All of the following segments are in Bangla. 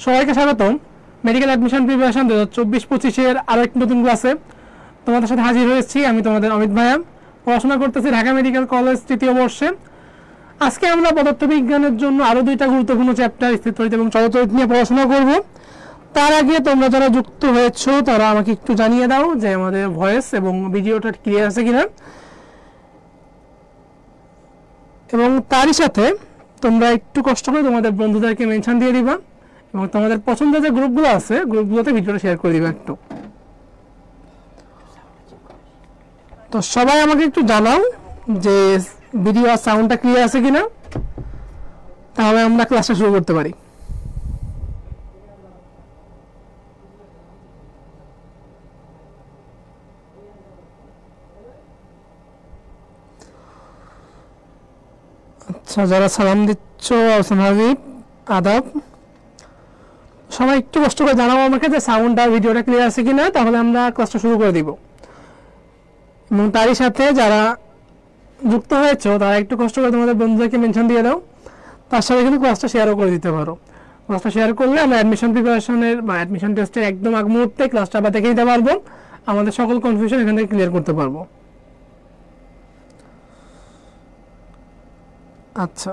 সবাইকে স্বাগতম মেডিকেল অ্যাডমিশন প্রিপারেশন 2024-25 এর আরো একটি নতুন ক্লাসে তোমাদের সাথে হাজির হয়েছি। আমি তোমাদের অমিত ভাইয়া, পড়াশোনা করতেছি ঢাকা মেডিকেল কলেজ তৃতীয় বর্ষে। আজকে আমরা পদার্থবিজ্ঞানের জন্য আরো দুইটা গুরুত্বপূর্ণ চ্যাপ্টার স্থিরতড়িৎ এবং চলতড়িৎ নিয়ে পড়াশোনা করব। তার আগে তোমরা যারা যুক্ত হয়েছো তারা আমাকে একটু জানিয়ে দাও যে আমাদের ভয়েস এবং ভিডিওটা ক্লিয়ার আছে কিনা, এবং তারই সাথে তোমরা একটু কষ্ট করে তোমাদের বন্ধুদেরকে মেনশন দিয়ে দিবা এবং তোমাদের পছন্দের যে গ্রুপগুলো আছে গ্রুপগুলোতে ভিডিওটা শেয়ার করে দিবা একটু। তো সবাই আমাকে একটু জানাও যে ভিডিও আর সাউন্ডটা ক্লিয়ার আছে কিনা, তাহলে আমরা ক্লাসটা শুরু করতে পারি। আচ্ছা, যারা সালাম দিচ্ছ আহসান হাবিব, আদাব, সবাই একটু কষ্ট করে জানাবো আমাকে যে সাউন্ড আর ভিডিওটা ক্লিয়ার আছে কিনা, তাহলে আমরা ক্লাসটা শুরু করে দিব। এবং তারই সাথে যারা যুক্ত হয়েছো তারা একটু কষ্ট করে তোমাদের বন্ধুদেরকে মেনশন দিয়ে দাও, তার সাথে কিন্তু ক্লাসটা শেয়ারও করে দিতে পারো। ক্লাসটা শেয়ার করলে আমরা অ্যাডমিশন প্রিপারেশনের বা অ্যাডমিশন টেস্টের একদম আগ মুহূর্তে ক্লাসটা আবার দেখে নিতে পারবো, আমাদের সকল কনফিউশন এখান থেকে ক্লিয়ার করতে পারবো। আচ্ছা,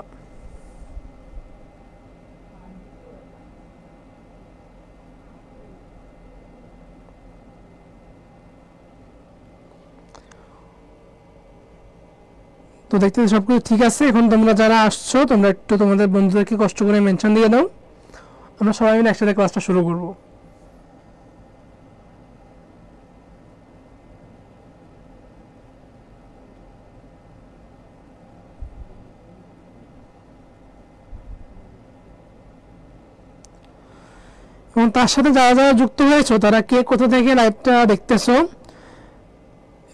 তো দেখতে সবকিছু ঠিক আছে। এখন তোমরা যারা আসছো তোমরা একটু তোমাদের বন্ধুদেরকে কষ্ট করে মেনশন দিয়ে দাও, আমরা সবাই মিলে একসাথে ক্লাসটা শুরু করবো। এবং তার সাথে যারা যারা যুক্ত হয়েছো তারা কে কোথা থেকে লাইভটা দেখতেছো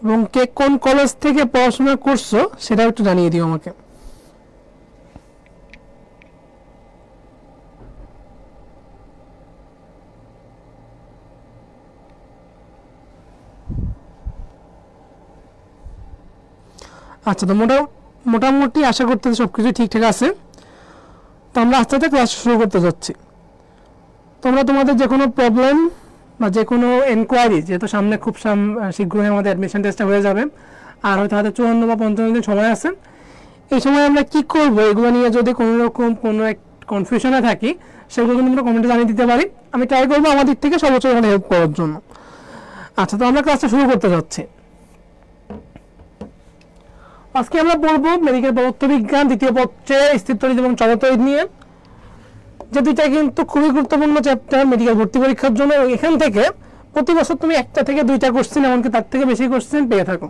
এবং কে কোন কলেজ থেকে পড়াশোনা করছো সেটা একটু জানিয়ে দিও আমাকে। আচ্ছা, তো মোটামুটি আশা করতেছি সবকিছু ঠিকঠাক আছে। তো আমরা আস্তে আস্তে ক্লাস শুরু করতে যাচ্ছি। তোমরা তোমাদের যে কোনো প্রবলেম বা যে কোনো এনকোয়ারি, যেহেতু সামনে খুব শীঘ্রই আমাদের অ্যাডমিশন টেস্টটা হয়ে যাবে আর হয়তো হাতে 54 বা 55 দিন সময় আছে, এই সময় আমরা কি করব এগুলো নিয়ে যদি কোনো রকম কোনো এক কনফিউশনে থাকি সেগুলো কিন্তু আমরা কমেন্টে জানিয়ে দিতে পারি। আমি ট্রাই করবো আমার দিক থেকে সর্বোচ্চ হেল্প করার জন্য। আচ্ছা, তো আমরা ক্লাসটা শুরু করতে যাচ্ছি। আজকে আমরা পড়বো মেডিকেল পদার্থবিজ্ঞান দ্বিতীয় পত্রে স্থিরতড়িৎ এবং চলতড়িৎ নিয়ে, যে দুইটা কিন্তু খুবই গুরুত্বপূর্ণ চ্যাপ্টার মেডিকেল ভর্তি পরীক্ষার জন্য। এখান থেকে প্রতি বছর তুমি একটা থেকে দুইটা কোশ্চেন, এমনকি তার থেকে বেশি কোশ্চেন পেয়ে থাকো।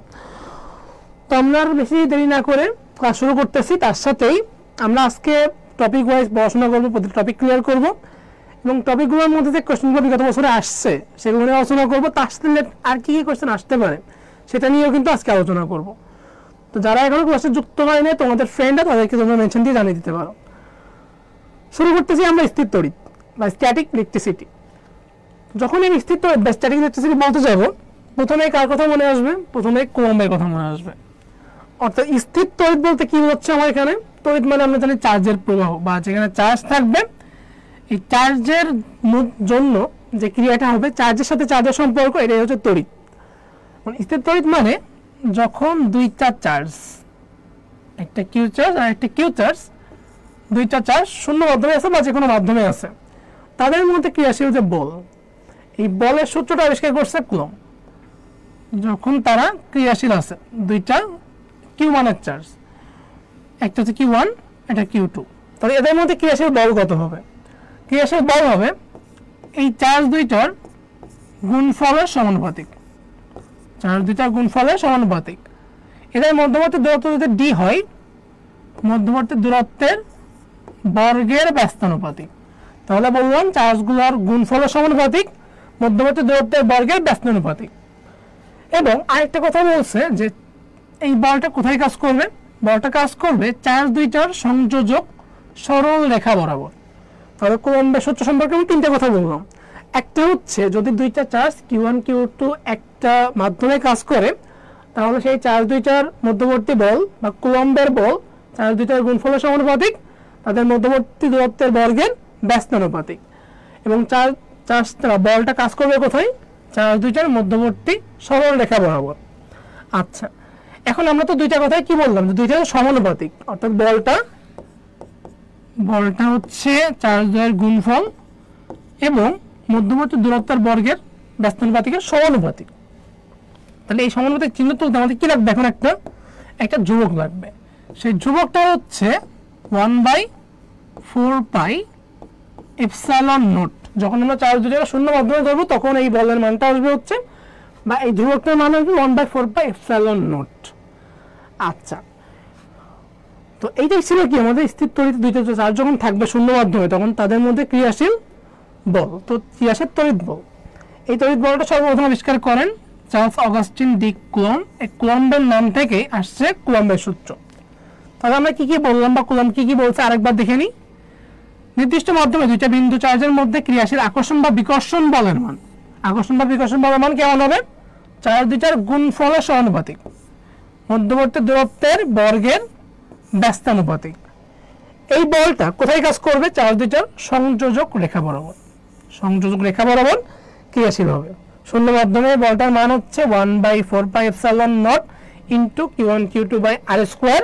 তো আমরা আর বেশি দেরি না করে ক্লাস শুরু করতেছি। তার সাথেই আমরা আজকে টপিক ওয়াইজ পড়াশোনা করবো, প্রতিটা টপিক ক্লিয়ার করব এবং টপিকগুলোর মধ্যে যে কোশ্চেনগুলো বিগত বছরে আসছে সেগুলো নিয়ে আলোচনা করবো। তার সাথে আর কি কি কোশ্চেন আসতে পারে সেটা নিয়েও কিন্তু আজকে আলোচনা করব। তো যারা এখনো ক্লাসে যুক্ত হয়নি তোমাদের ফ্রেন্ডরা তাদেরকে তোমরা মেনশন দিয়ে জানিয়ে দিতে পারো। শুরু করতেছি আমরা স্থিরতড়িৎ বা স্ট্যাটিক ইলেকট্রিসিটি। যখন এই স্থিরতড়িৎ বা স্ট্যাটিক ইলেকট্রিসিটি বলতে যাব, প্রথমে কার কথা মনে আসবে? প্রথমে কুলম্বের কথা মনে আসবে। অর্থাৎ স্থিরতড়িৎ বলতে কি হচ্ছে আমার এখানে? তড়িৎ মানে আমরা জানি চার্জের প্রবাহ, বা যেখানে চার্জ থাকবে এই চার্জের জন্য যে ক্রিয়াটা হবে, চার্জের সাথে চার্জের সম্পর্ক, এটাই হচ্ছে তড়িৎ। স্থিরতড়িৎ মানে যখন দুইটা চার্জ, একটা কিউ চার্জ আর একটা কিউ চার্জ, দুইটা চার্জ শূন্য মাধ্যমে আছে বা যে কোনো মাধ্যমে আছে, তাদের মধ্যে ক্রিয়াশীল যে বল, এই বলের সূত্রটা আবিষ্কার করছে কুলম্ব। যখন তারা ক্রিয়াশীল আছে, দুইটা কিউ ওয়ানের চার্জ, একটা হচ্ছে কিউ ওয়ান, একটা কিউ টু, তাহলে এদের মধ্যে ক্রিয়াশীল বল কত হবে? ক্রিয়াশীল বল হবে এই চার্জ দুইটার গুণফলের সমানুপাতিক। চার্জ দুইটার গুণফলের সমানুপাতিক। এদের মধ্যবর্তী দূরত্ব যদি ডি হয়, মধ্যবর্তী দূরত্বের বর্গের ব্যস্তানুপাতিক। তাহলে বললাম চার্জগুলোর গুণফলের সমানুপাতিক, মধ্যবর্তী দূরত্বের বর্গের ব্যস্তানুপাতিক। এবং আরেকটা কথা বলছে যে এই বলটা কোথায় কাজ করবে? বলটা কাজ করবে চার্জ দুইটার সংযোজক সরল রেখা বরাবর। তাহলে কুলম্বের সূত্র সম্পর্কে আমি তিনটা কথা বললাম। একটা হচ্ছে যদি দুইটা charge q one q two একটা মাধ্যমে কাজ করে, তাহলে সেই চার্জ দুইটার মধ্যবর্তী বল বা কুলম্বের বল চার্জ দুইটার গুণফলের সমানুপাতিক, তাদের মধ্যবর্তী দূরত্বের বর্গের ব্যস্তানুপাতিক। এবং বলটা কাজ করবে কোথায়? চার্জ দুইটার মধ্যবর্তী সরল রেখা বরাবর। আচ্ছা, এখন আমরা তো দুইটা কথায় কি বললাম, যে দুইটা সমানুপাতিক, অর্থাৎ বলটা হচ্ছে চার্জ দ্বয়ের গুণফল এবং মধ্যবর্তী দূরত্বের বর্গের ব্যস্তানুপাতিকের সমানুপাতিক। তাহলে এই সমানুপাতিক চিহ্ন তুলতে আমাদের কি লাগবে? এখন একটা ধ্রুবক লাগবে। সেই ধ্রুবকটা হচ্ছে 1/4 পাই এপসাইলন নট। যখন আমরা চার্জ দুইটাকে শূন্য মাধ্যমে ধরবো তখন এই বলের মানটা আসবে হচ্ছে, বা এই ধ্রুবকটার মান আসবে 1/4 পাই এপসাইলন নট। আচ্ছা, তো এইটাই ছিল কি আমাদের স্থির তড়িৎ দুইটা চার্জ যখন থাকবে শূন্য মাধ্যমে তখন তাদের মধ্যে ক্রিয়াশীল বল, তো ক্রিয়াশীল তড়িৎ বল। এই তড়িৎ বলটা সর্বপ্রথম আবিষ্কার করেন চার্লস অগাস্টিন ডি কুলম্ব। এই কুলম্বের নাম থেকে আসছে কুলম্বের সূত্র। তাহলে আমরা কি বললাম বা কুলম্ব কি বলছে আরেকবার দেখে নিই। নির্দিষ্ট মাধ্যমে দুইটা বিন্দু চার্জের মধ্যে ক্রিয়াশীল আকর্ষণ বা বিকর্ষণ বলের মান, কেমন হবে? চার্জ দুইটার গুণফলের সমানুপাতিক, মধ্যবর্তী দূরত্বের বর্গের ব্যস্তানুপাতিক। এই বলটা কোথায় কাজ করবে? চার্জ দুইটার সংযোজক রেখা বরাবর ক্রিয়াশীল হবে। শূন্য মাধ্যমে বলটার মান হচ্ছে 1/4 pi epsilon naught into Q1 Q2 by R square.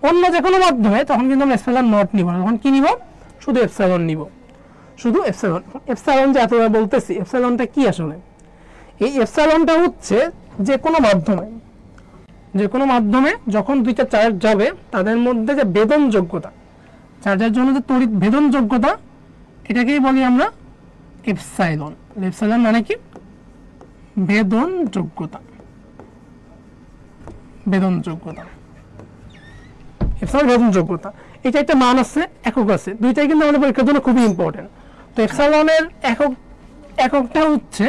অন্য যে কোনো মাধ্যমে তখন কিন্তু আমরা এপসাইলন নট নিব না, তখন কি নিব? শুধু এপসাইলন নিব, শুধু এপসাইলন যে এতবার বলতেছি, এপসাইলনটা কি আসলে? এই এপসাইলনটা হচ্ছে যে কোনো মাধ্যমে যখন দুইটা চার্জ যাবে তাদের মধ্যে যে ভেদন যোগ্যতা, চার্জের জন্য যে তড়িৎ ভেদন যোগ্যতা, এটাকেই বলি আমরা এপসাইলন। এপসাইলন মানে কি? ভেদন যোগ্যতা। এপসাইলন ভেদন যোগ্যতা, এটা একটা মান আছে, একক আছে, দুইটাই কিন্তু আমাদের পরীক্ষার জন্য খুবই ইম্পর্টেন্ট। তো এপসাইলনের এককটা হচ্ছে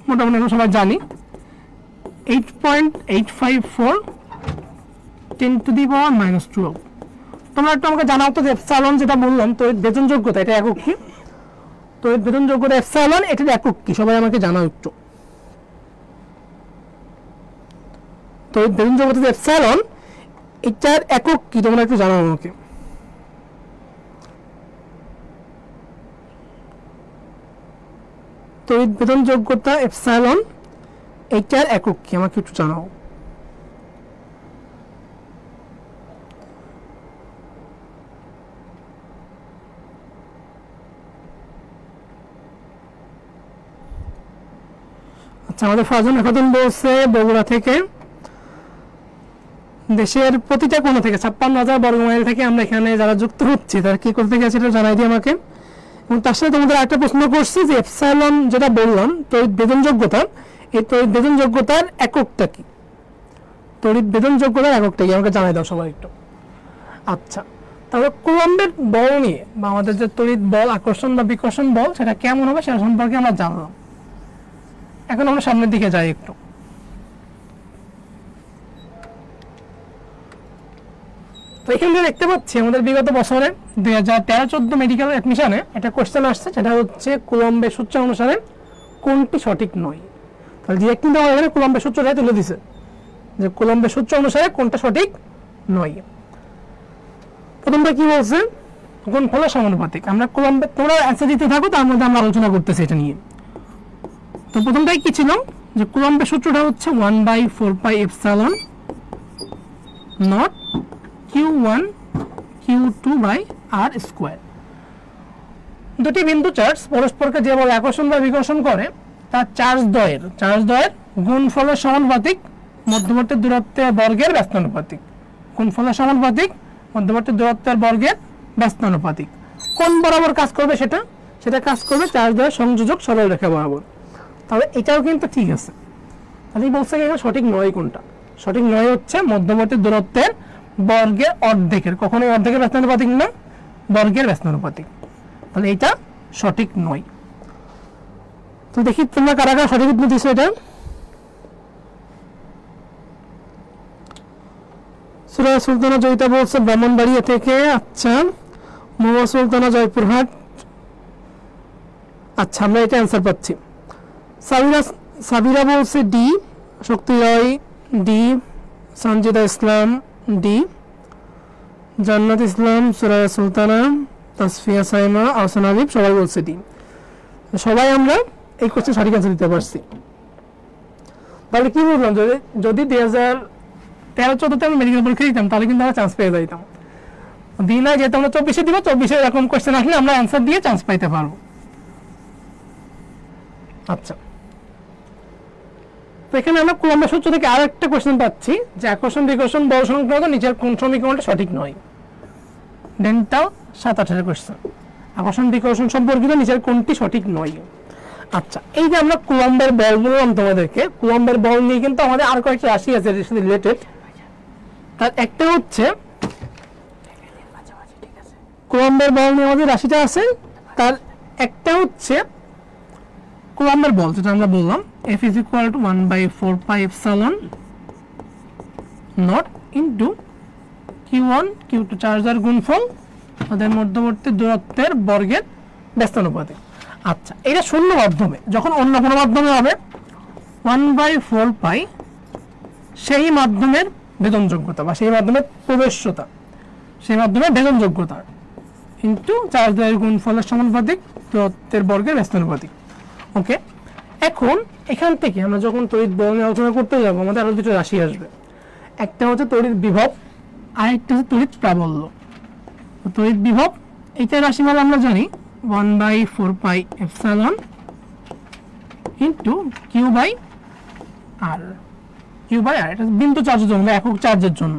মোটামুটি আমরা সবাই জানি 8.854 10⁻⁻12। তোমরা একটু আমাকে জানাও তো এপসাইলন যেটা বললাম তড়িৎ ভেদন যোগ্যতা, এটা একক কি? তড়িৎ ভেদন যোগ্যতা এপসাইলন, এটার একক কি? সবাই আমাকে জানাও একটু। তড়িৎ ভেদন যোগ্যতা এপসাইলন, এটার একক কি তোমরা একটু জানাও আমাকে। তড়িৎ ভেদন যোগ্যতা এপসাইলন, এটার একক কি আমাকে একটু জানাও। আচ্ছা, আমাদের ফারজানা খাতুন বলছে বগুড়া থেকে, দেশের প্রতিটা কোণা থেকে 56,000 বর্গমাইল থেকে আমরা এখানে যারা যুক্ত হচ্ছে তারা কি করতে গেছে এটা জানাই দিই আমাকে। এবং তার সাথে তোমাদের একটা প্রশ্ন করছি যে এপসাইলন যেটা বললাম তড়িৎ ভেদন যোগ্যতা, এই তড়িৎ ভেদন যোগ্যতার এককটা কি? আমাকে জানাই দাও সবাই একটু। আচ্ছা, তাহলে কুলম্বের বল নিয়ে বা আমাদের যে তড়িৎ বল, আকর্ষণ বা বিকর্ষণ বল, সেটা কেমন হবে সেটা সম্পর্কে আমরা জানলাম। এখন আমরা সামনের দিকে যাই একটু। তো এখানে দেখতে পাচ্ছি আমাদের বিগত বছরে 2013-14 মেডিকেল অ্যাডমিশনে একটা কোশ্চেন আসছে, সেটা হচ্ছে কুলম্বের সূত্র অনুসারে কোনটি সঠিক নয়। তাহলে ডিরেক্ট কিন্তু আমার এখানে কুলম্বের সূত্রটাই তুলে দিছে যে কুলম্বের সূত্র অনুসারে কোনটা সঠিক নয়। প্রথমটা কি বলছে? গুণফলের সমানুপাতিক। আমরা কুলম্বের, তোমরা অ্যান্সার দিতে থাকো, তার মধ্যে আমরা আলোচনা করতেছি এটা নিয়ে। তো প্রথমটাই কি ছিল? যে কুলম্বের সূত্রটা হচ্ছে 1/4 pi epsilon naught Q1 Q2 by R square. দুটি বিন্দু চার্জ পরস্পরকে যে বল আকর্ষণ বা বিকর্ষণ করে তার চার্জ দ্বয়ের গুণফলের সমানুপাতিক, মধ্যবর্তী দূরত্বের বর্গের ব্যস্তানুপাতিক। গুণফলের সমানুপাতিক, মধ্যবর্তী দূরত্বের বর্গের ব্যস্তানুপাতিক। কোন বরাবর কাজ করবে? সেটা কাজ করবে চার্জ দ্বয়ের সংযোজক সরল রেখা বরাবর। তাহলে এটাও কিন্তু ঠিক আছে। তাহলে বলছে এখানে সঠিক নয় কোনটা? সঠিক নয় হচ্ছে মধ্যবর্তী দূরত্বের বর্গের অর্ধেকের, কখনোই অর্ধেকের ব্যস্তানুপাতিক না, বর্গের ব্যস্তানুপাতিক। তাহলে এটা সঠিক নয়। তো দেখি তোমরা কারা কারা সঠিক উত্তর দিচ্ছ এটা। সুরায়া সুলতানা জয়িতা বলছে ব্রাহ্মণবাড়িয়া থেকে। আচ্ছা, মোহাম্মদ সুলতানা জয়পুরহাট। আচ্ছা, আমরা এটা অ্যান্সার পাচ্ছি। সাবিরা বলছে ডি, শক্তি রয় ডি, সঞ্জিদা ইসলাম ডি, জান্নাত ইসলাম, সুরায়া সুলতানা তাসফিয়া, সাইমা, আহসান হাবিব সবাই বলছে ডি। সবাই আমরা এই কোশ্চেন সঠিক অ্যান্সার দিতে পারছি। তাহলে কি বললাম, যদি 2013-14 আমি মেডিকেল পরীক্ষা দিতাম তাহলে কিন্তু আমরা চান্স পেয়ে যাইতাম। দিন আগে যেহেতু আমরা 24-এ দিব, 24-এ এরকম কোশ্চেন আসলে আমরা অ্যান্সার দিয়ে চান্স পাইতে পারবো। আচ্ছা, তো এখানে আমরা কুলম্বের সূত্র থেকে আরো একটা কোশ্চেন পাচ্ছি যে আকর্ষণ বিকর্ষণ বল সংক্রান্ত নিচের কোন সমীকরণটা সঠিক নয়। ডেন্টাল 7-8 কোশ্চেন, আকর্ষণ বিকর্ষণ সম্পর্কিত নিচের কোনটি সঠিক নয়। আচ্ছা, এই যে আমরা কুলম্বের বল বললাম তোমাদেরকে, কুলম্বের বল নিয়ে কিন্তু আমাদের আর কয়েকটা রাশি আছে এর সাথে রিলেটেড। তার একটা হচ্ছে কুলম্বের বল নিয়ে আমাদের রাশিটা আছে, তার একটা হচ্ছে কুলম্বের বল যেটা আমরা বললাম F is equal to 1/4 pi epsilon naught into Q1 Q2 চার্জের গুণফল তাদের মধ্যবর্তী দূরত্বের বর্গের ব্যস্তানুপাতিক। আচ্ছা, এটা শূন্য মাধ্যমে, যখন অন্য কোনো মাধ্যমে হবে 1/4 পাই সেই মাধ্যমের ভেদনযোগ্যতা বা সেই মাধ্যমের প্রবেশ্যতা, সেই মাধ্যমের ভেদনযোগ্যতা ইন্টু চার্জের গুণফলের সমানুপাতিক দূরত্বের বর্গের ব্যস্তানুপাতিক। ওকে, এখন এখান থেকে আমরা যখন তড়িৎ বল নিয়ে আলোচনা করতে যাব আমাদের আরো দুটো রাশি আসবে। একটা হচ্ছে তড়িৎ বিভব, আরেকটা হচ্ছে তড়িৎ প্রাবল্য। তড়িৎ বিভব এইটা রাশিমালা আমরা জানি 1/4 pi epsilon into Q by R, Q by R এটা বিন্দু চার্জের জন্য, একক চার্জের জন্য।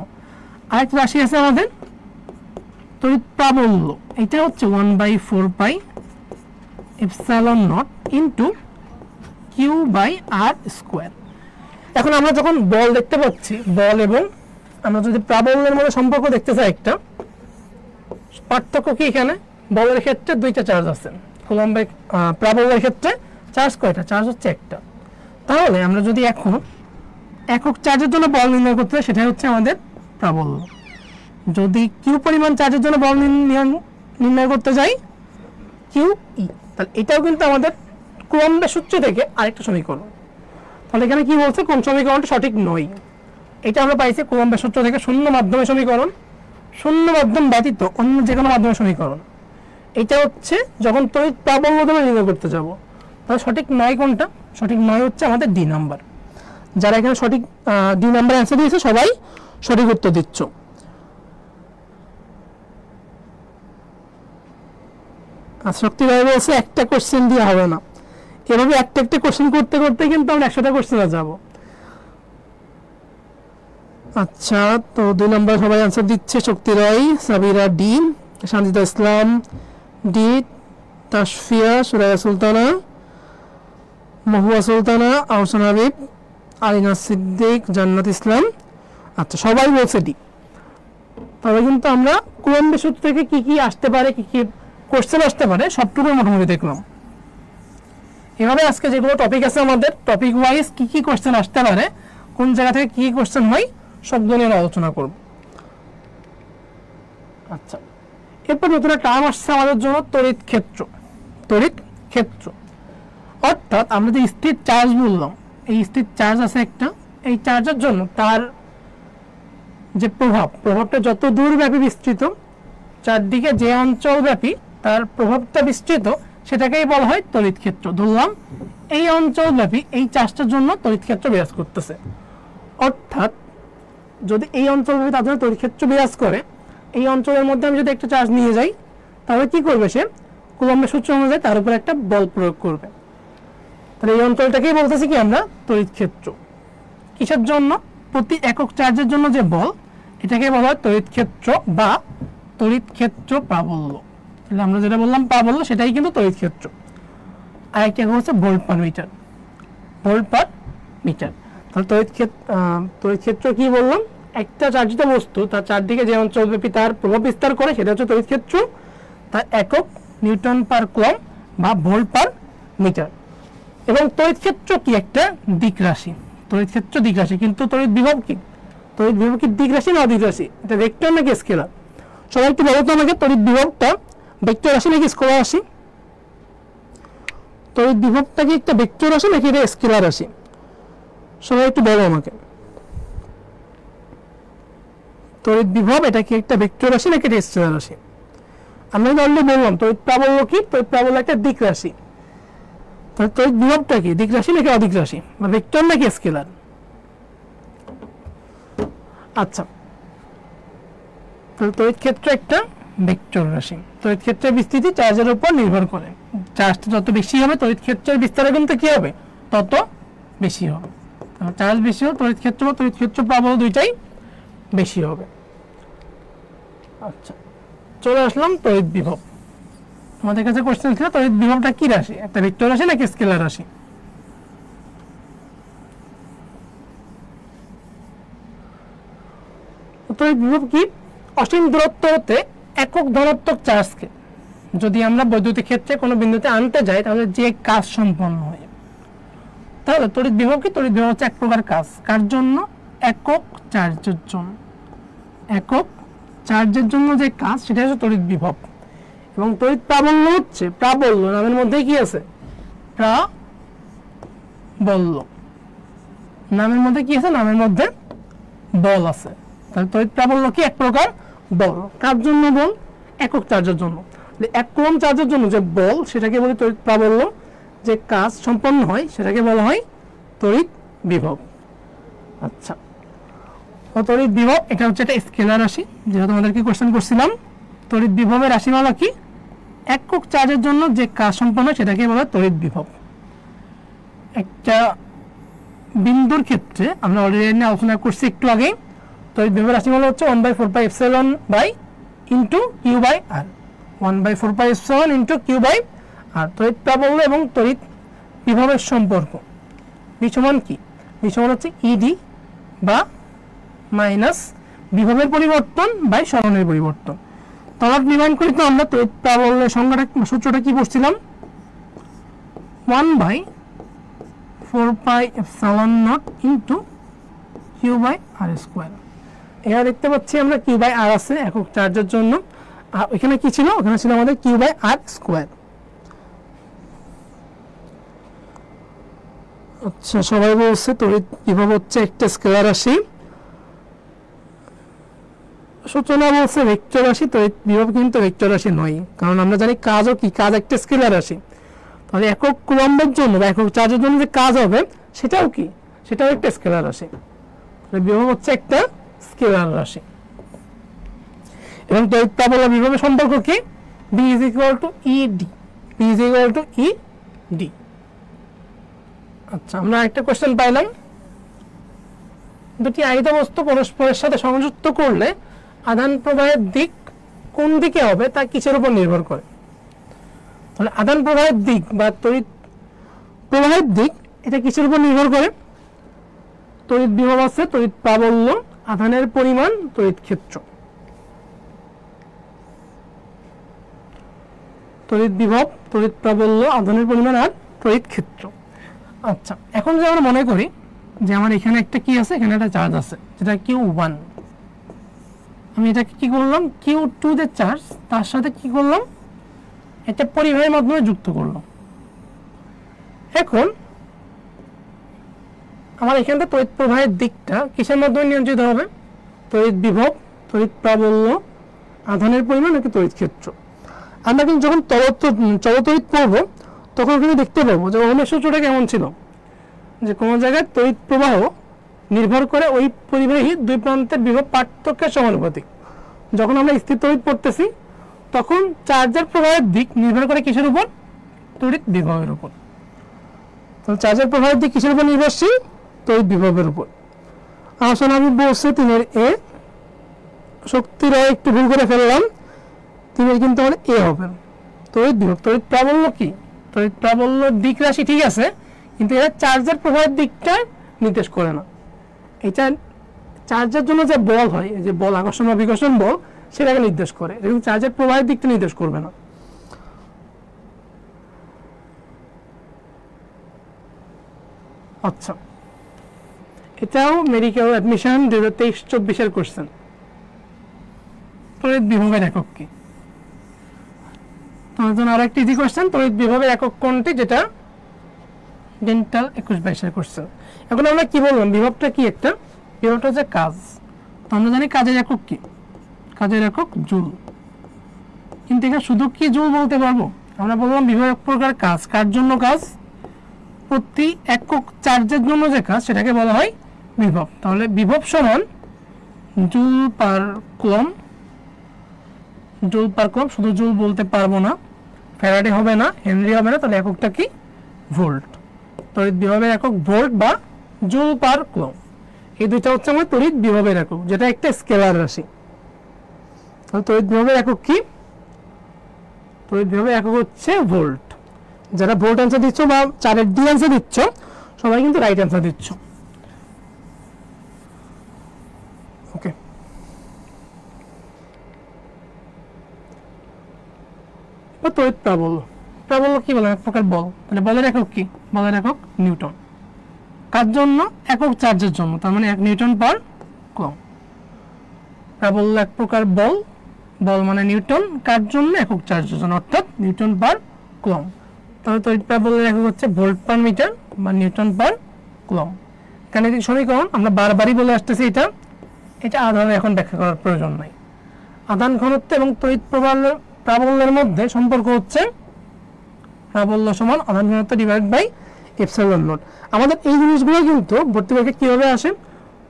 আরেকটা রাশি আছে আমাদের তড়িৎ প্রাবল্য, এটা হচ্ছে 1/4 pi epsilon naught into Q by R square. এখন আমরা যখন বল দেখতে পাচ্ছি, বল এবং আমরা যদি প্রাবল্যের মধ্যে সম্পর্ক দেখতে চাই, একটা পার্থক্য কি এখানে, বলের ক্ষেত্রে দুইটা চার্জ আছে, কুলম্বে প্রাবল্যের ক্ষেত্রে চার্জ কয়টা, চার্জ হচ্ছে একটা। তাহলে আমরা যদি এখন একক চার্জের জন্য বল নির্ণয় করতে চাই সেটা হচ্ছে আমাদের প্রাবল্য। যদি কিউ পরিমাণ চার্জের জন্য বল নির্ণয় করতে যাই কিউ ই, তাহলে এটাও কিন্তু আমাদের কুলম্বের সূত্র থেকে আরেকটা সমীকরণ। তাহলে এখানে কি বলছে, কোন সমীকরণটা সঠিক নয়, এটা আমরা পাইছি কুলম্বের সূত্র থেকে শূন্য মাধ্যমের সমীকরণ, শূন্য মাধ্যম ব্যতীত অন্য যে কোনো মাধ্যমের সমীকরণ। এটা হচ্ছে যখন তড়িৎ প্রাবল্য নির্ণয় করতে যাব, তাহলে সঠিক নয় কোনটা, সঠিক নয় হচ্ছে আমাদের ডি নাম্বার। যারা এখানে সঠিক ডি নাম্বার অ্যান্সার দিয়েছে সবাই সঠিক উত্তর দিচ্ছ। শক্তি ভাই বলছে একটা কোশ্চেন দিয়ে হবে না, এভাবে একটা একটা কোশ্চেন করতে করতে কিন্তু আমরা 100টা কোশ্চেনে যাব। আচ্ছা, তো 2 নম্বর সবাই আনসার দিচ্ছে, শক্তি রায়, সাবিরা ডি, শান্তিতা ইসলাম ডি, তাসফিয়া, সুরাইয়া সুলতানা, মহুয়া সুলতানা, আহসান হাবিব, আলিনা সিদ্দিক, জান্নাত ইসলাম। আচ্ছা, সবাই বলছে ডি। তবে কিন্তু আমরা কুলম্বের সূত্র থেকে কি কি আসতে পারে, কি কি কোশ্চেন আসতে পারে সবটুকু মোটামুটি দেখলাম। এভাবে আজকে যেগুলো টপিক আছে আমাদের টপিক ওয়াইজ কি কি কোশ্চেন আসতে পারে, কোন জায়গা থেকে কি কোশ্চেন হয় সবগুলো নিয়ে আলোচনা করব। আচ্ছা, এরপর নতুন একটা টার্ম আসছে আমাদের জন্য, তড়িৎ ক্ষেত্র। তড়িৎ ক্ষেত্র অর্থাৎ আমরা যে স্থির চার্জ বললাম, এই স্থির চার্জ আছে একটা, এই চার্জের জন্য তার যে প্রভাবটা যত দূর ব্যাপী বিস্তৃত, চারদিকে যে অঞ্চল ব্যাপী তার প্রভাবটা বিস্তৃত, সেটাকেই বলা হয় তড়িৎ ক্ষেত্র। ধরলাম এই অঞ্চল ব্যাপী এই চার্জটার জন্য তড়িৎ ক্ষেত্র বিরাজ করতেছে, অর্থাৎ যদি এই অঞ্চল ব্যাপী তার জন্য তড়িৎ ক্ষেত্র বিরাজ করে, এই অঞ্চলের মধ্যে আমি যদি একটা চার্জ নিয়ে যাই তাহলে কি করবে, সে কুলম্বের সূত্র অনুযায়ী তার উপর একটা বল প্রয়োগ করবে। তাহলে এই অঞ্চলটাকেই বলতেছি কি আমরা তড়িৎ ক্ষেত্র। কিসের জন্য, প্রতি একক চার্জের জন্য যে বল, এটাকে বলা হয় তড়িৎ ক্ষেত্র বা তড়িৎ ক্ষেত্র প্রাবল্য। তাহলে আমরা যেটা বললাম প্রাবল্য, সেটাই কিন্তু তড়িৎ ক্ষেত্র। আরেকটা হচ্ছে volt per metre, volt per metre. তাহলে তড়িৎ ক্ষেত্র কি বললাম, একটা চার্জিত বস্তু তার চারদিকে যে অঞ্চলব্যাপী তার প্রভাব বিস্তার করে সেটা হচ্ছে তড়িৎ ক্ষেত্র, তার একক নিউটন পার কুলম্ব বা ভোল্ট পার মিটার। এবং তড়িৎ ক্ষেত্র কি একটা দিক রাশি, তড়িৎ ক্ষেত্র দিক রাশি, কিন্তু তড়িৎ বিভব কি, তড়িৎ বিভব কি দিক রাশি না অদিক রাশি, এটা ভেক্টর নাকি স্কেলার? সবাই একটু বলো তো আমাকে, তড়িৎ বিভবটা ভেক্টর রাশি নাকি স্কেলার রাশি? তড়িৎ বিভবটা কি একটা ভেক্টর রাশি নাকি এটা স্কেলার রাশি? সবাই একটু বলো আমাকে, তড়িৎ বিভব এটা কি একটা ভেক্টর রাশি নাকি এটা স্কেলার রাশি? আমরা অলরেডি বললাম তড়িৎ প্রাবল্য কি, তড়িৎ প্রাবল্য একটা দিক রাশি। তড়িৎ বিভবটা কি, দিক রাশি নাকি অদিক রাশি, বা ভেক্টর নাকি স্কেলার? আচ্ছা, তড়িৎ ক্ষেত্র একটা ভেক্টর রাশি। তড়িৎ ক্ষেত্রের বিস্তৃতি চার্জের উপর নির্ভর করে। চার্জটা যত বেশি হবে তড়িৎ ক্ষেত্রের বিস্তার কিন্তু কি হবে, তত বেশি হবে। চার্জ বেশি হবে তড়িৎ ক্ষেত্র বা তড়িৎ ক্ষেত্র প্রাবল্য দুইটাই বেশি হবে। আচ্ছা, চলে আসলাম তড়িৎ বিভব। আমাদের কাছে কোশ্চেন ছিল তড়িৎ বিভবটা কি রাশি, একটা ভেক্টর রাশি নাকি স্কেলার রাশি? তড়িৎ বিভব কি, অসীম দূরত্ব হতে একক ধনাত্মক চার্জকে যদি আমরা বৈদ্যুতিক ক্ষেত্রে কোনো বিন্দুতে আনতে যাই তাহলে যে কাজ সম্পন্ন হয়। তাহলে তড়িৎ বিভব কি, তড়িৎ বিভব হচ্ছে এক প্রকার কাজ, কার জন্য, একক চার্জের জন্য। একক চার্জের জন্য যে কাজ সেটা হচ্ছে তড়িৎ বিভব। এবং তড়িৎ প্রাবল্য হচ্ছে, প্রাবল্য নামের মধ্যে কি আছে, প্রাবল্য নামের মধ্যে কি আছে, নামের মধ্যে বল আছে। তাহলে তড়িৎ প্রাবল্য কি, এক প্রকার বল। কার জন্য বল, একক চার্জের জন্য। এক কুলম্ব চার্জের জন্য যে বল সেটাকে বলি তড়িৎ প্রাবল্য, যে কাজ সম্পন্ন হয় সেটাকে বলা হয় তড়িৎ বিভব। আচ্ছা, তড়িৎ বিভব এটা হচ্ছে একটা স্কেলার রাশি, যেটা তোমাদেরকে কোশ্চেন করছিলাম। তড়িৎ বিভবের রাশিমালা কি, একক চার্জের জন্য যে কাজ সম্পন্ন হয় সেটাকে বলা হয় তড়িৎ বিভব। একটা বিন্দুর ক্ষেত্রে আমরা অলরেডি আলোচনা করছি একটু আগেই, তড়িৎ বিভবের রাশিমালা হচ্ছে 1/4πε by into Q by R, 1/4πε into Q by R. তড়িৎ প্রাবল্য এবং তড়িৎ বিভবের সম্পর্ক বিসমান কি, বিসমান হচ্ছে ইডি বা মাইনাস বিভবের পরিবর্তন বাই সরণের পরিবর্তন। তড়িৎ নির্ণয় করি তো আমরা তড়িৎ প্রাবল্যের সংজ্ঞাটা, সূত্রটা কি পড়ছিলাম, 1/4πε0 into Q by R square. এখানে দেখতে পাচ্ছি আমরা কিউ বাই আর আছে একক চার্জের জন্য, আর ওইখানে কি ছিল, ওখানে ছিল আমাদের কিউ বাই আর স্কোয়ার। আচ্ছা, সবাই বলছে তড়িৎ বিভব হচ্ছে একটা স্কেলার রাশি। সূচনা বলছে ভেক্টর রাশি, তড়িৎ বিভব কিন্তু ভেক্টর রাশি নয়, কারণ আমরা জানি কাজও কি, কাজ একটা স্কেলার রাশি। তাহলে একক কুলম্বের জন্য বা একক চার্জের জন্য যে কাজ হবে সেটাও কি, সেটাও একটা স্কেলার রাশি। বিভব হচ্ছে একটা স্কেলার রাশি। এবং তড়িৎ প্রাবল্য বিভবের সম্পর্ক কি, B is equal to ED, B is equal to ED। আচ্ছা, আমরা একটা কোশ্চেন পাইলাম, দুটি আহিত বস্তু পরস্পরের সাথে সংযুক্ত করলে আধান প্রবাহের দিক কোন দিকে হবে তা কিসের উপর নির্ভর করে? তাহলে আধান প্রবাহের দিক বা তড়িৎ প্রবাহের দিক এটা কিসের উপর নির্ভর করে? তড়িৎ বিভব আছে, তড়িৎ প্রাবল্য, আধানের পরিমাণ, তড়িৎ ক্ষেত্র। তড়িৎ বিভব, তড়িৎ প্রাবল্য, আধানের পরিমাণ আর তড়িৎ ক্ষেত্র। আচ্ছা, এখন যদি আমরা মনে করি যে আমার এখানে একটা কি আছে, এখানে একটা চার্জ আছে যেটা Q1, আমি এটাকে কি করলাম, Q2 যে চার্জ তার সাথে কি করলাম, একটা পরিবাহীর মাধ্যমে যুক্ত করলাম। এখন আমার এখান থেকে তড়িৎ প্রবাহের দিকটা কিসের মাধ্যমে নিয়ন্ত্রিত হবে, তড়িৎ বিভব, তড়িৎ প্রাবল্য, আধানের পরিমাণ নাকি তড়িৎ ক্ষেত্র? আমরা কিন্তু যখন চলতড়িৎ পড়বো তখন কিন্তু দেখতে পাবো যে ওহমের সূত্রটা কেমন ছিল, যে কোনো জায়গায় তড়িৎ প্রবাহ নির্ভর করে ওই পরিবাহী দুই প্রান্তের বিভব পার্থক্যের সমানুপাতিক। যখন আমরা স্থির তড়িৎ পড়তেছি তখন চার্জের প্রবাহের দিক নির্ভর করে কিসের উপর, তড়িৎ বিভবের উপর। তো চার্জের প্রবাহের দিক কিসের উপর নির্ভরশীল, তড়িৎ বিভবের উপর। আসলে আমি বলছি 3-এর এ, শক্তির একটু ভুল করে ফেললাম, 3-এর কিন্তু আমার এ হবে তড়িৎ বিভব। তড়িৎ প্রাবল্য কি, তড়িৎ প্রাবল্য দিক রাশি ঠিক আছে, কিন্তু এরা চার্জের প্রবাহের দিকটা নির্দেশ করে না। এটা চার্জের জন্য যে বল হয়, যে বল, আকর্ষণ বা বিকর্ষণ বল, সেটাকে নির্দেশ করে, কিন্তু চার্জের প্রবাহের দিকটা নির্দেশ করবে না। আচ্ছা, এটাও মেডিকেল অ্যাডমিশন 2023-24 কোশ্চেন। তড়িৎ বিভবের একক কি? তোমার জন্য আরেকটি ইজি কোশ্চেন, তড়িৎ বিভবের একক কোনটি, যেটা ডেন্টাল 21-22 কোশ্চেন। এখন আমরা কি বললাম, বিভবটা কি, একটা বিভবটা হচ্ছে কাজ। তো আমরা জানি কাজের একক কি, কাজের একক জুল। কিন্তু এখানে শুধু কি জুল বলতে পারবো? আমরা বললাম বিভব এক প্রকার কাজ, কার জন্য কাজ? প্রতি একক চার্জের জন্য যে কাজ সেটাকে বলা হয় বিভব। তাহলে বিভব সমান joule per coulomb. Joule per coulomb, শুধু জুল বলতে পারবো না, ফ্যারাডে হবে না, হেনরি হবে না, তাহলে এককটা কি? ভোল্ট। তড়িৎ বিভবের একক ভোল্ট বা জুল পার কুলম্ব। এই দুইটা হচ্ছে আমার তড়িৎ বিভবের একক, যেটা একটা স্কেলার রাশি। তাহলে তড়িৎ বিভবের একক কি? তড়িৎ বিভবের একক হচ্ছে ভোল্ট। যারা ভোল্ট অ্যান্সার দিচ্ছ বা 4-এর ডি অ্যান্সার দিচ্ছ সবাই কিন্তু রাইট অ্যান্সার দিচ্ছ। ওকে, তড়িৎ প্রাবল্য। প্রাবল্য কি বলে? এক প্রকার বল। তাহলে বলের একক কি? বলের একক নিউটন। কার জন্য? একক চার্জের জন্য, তার মানে 1 নিউটন পার কুলম্ব। প্রাবল্য এক প্রকার বল, বল মানে নিউটন, কার জন্য? একক চার্জের জন্য, অর্থাৎ নিউটন পার কুলম্ব। তাহলে তড়িৎ প্রাবল্যের একক হচ্ছে ভোল্ট পার মিটার বা নিউটন পার কুলম্ব। গাণিতিক সমীকরণ আমরা বারবারই বলে আসতেছি, এটা আধানে এখন ব্যাখ্যা করার প্রয়োজন নাই। আধান ঘনত্ব এবং তড়িৎ প্রাবল্যের মধ্যে সম্পর্ক হচ্ছে প্রাবল্য সমান আধান ঘনত্ব ডিভাইড বাই এপসাইলন নট। আমাদের এই জিনিসগুলো কিন্তু ভর্তি পরীক্ষায় কিভাবে আসে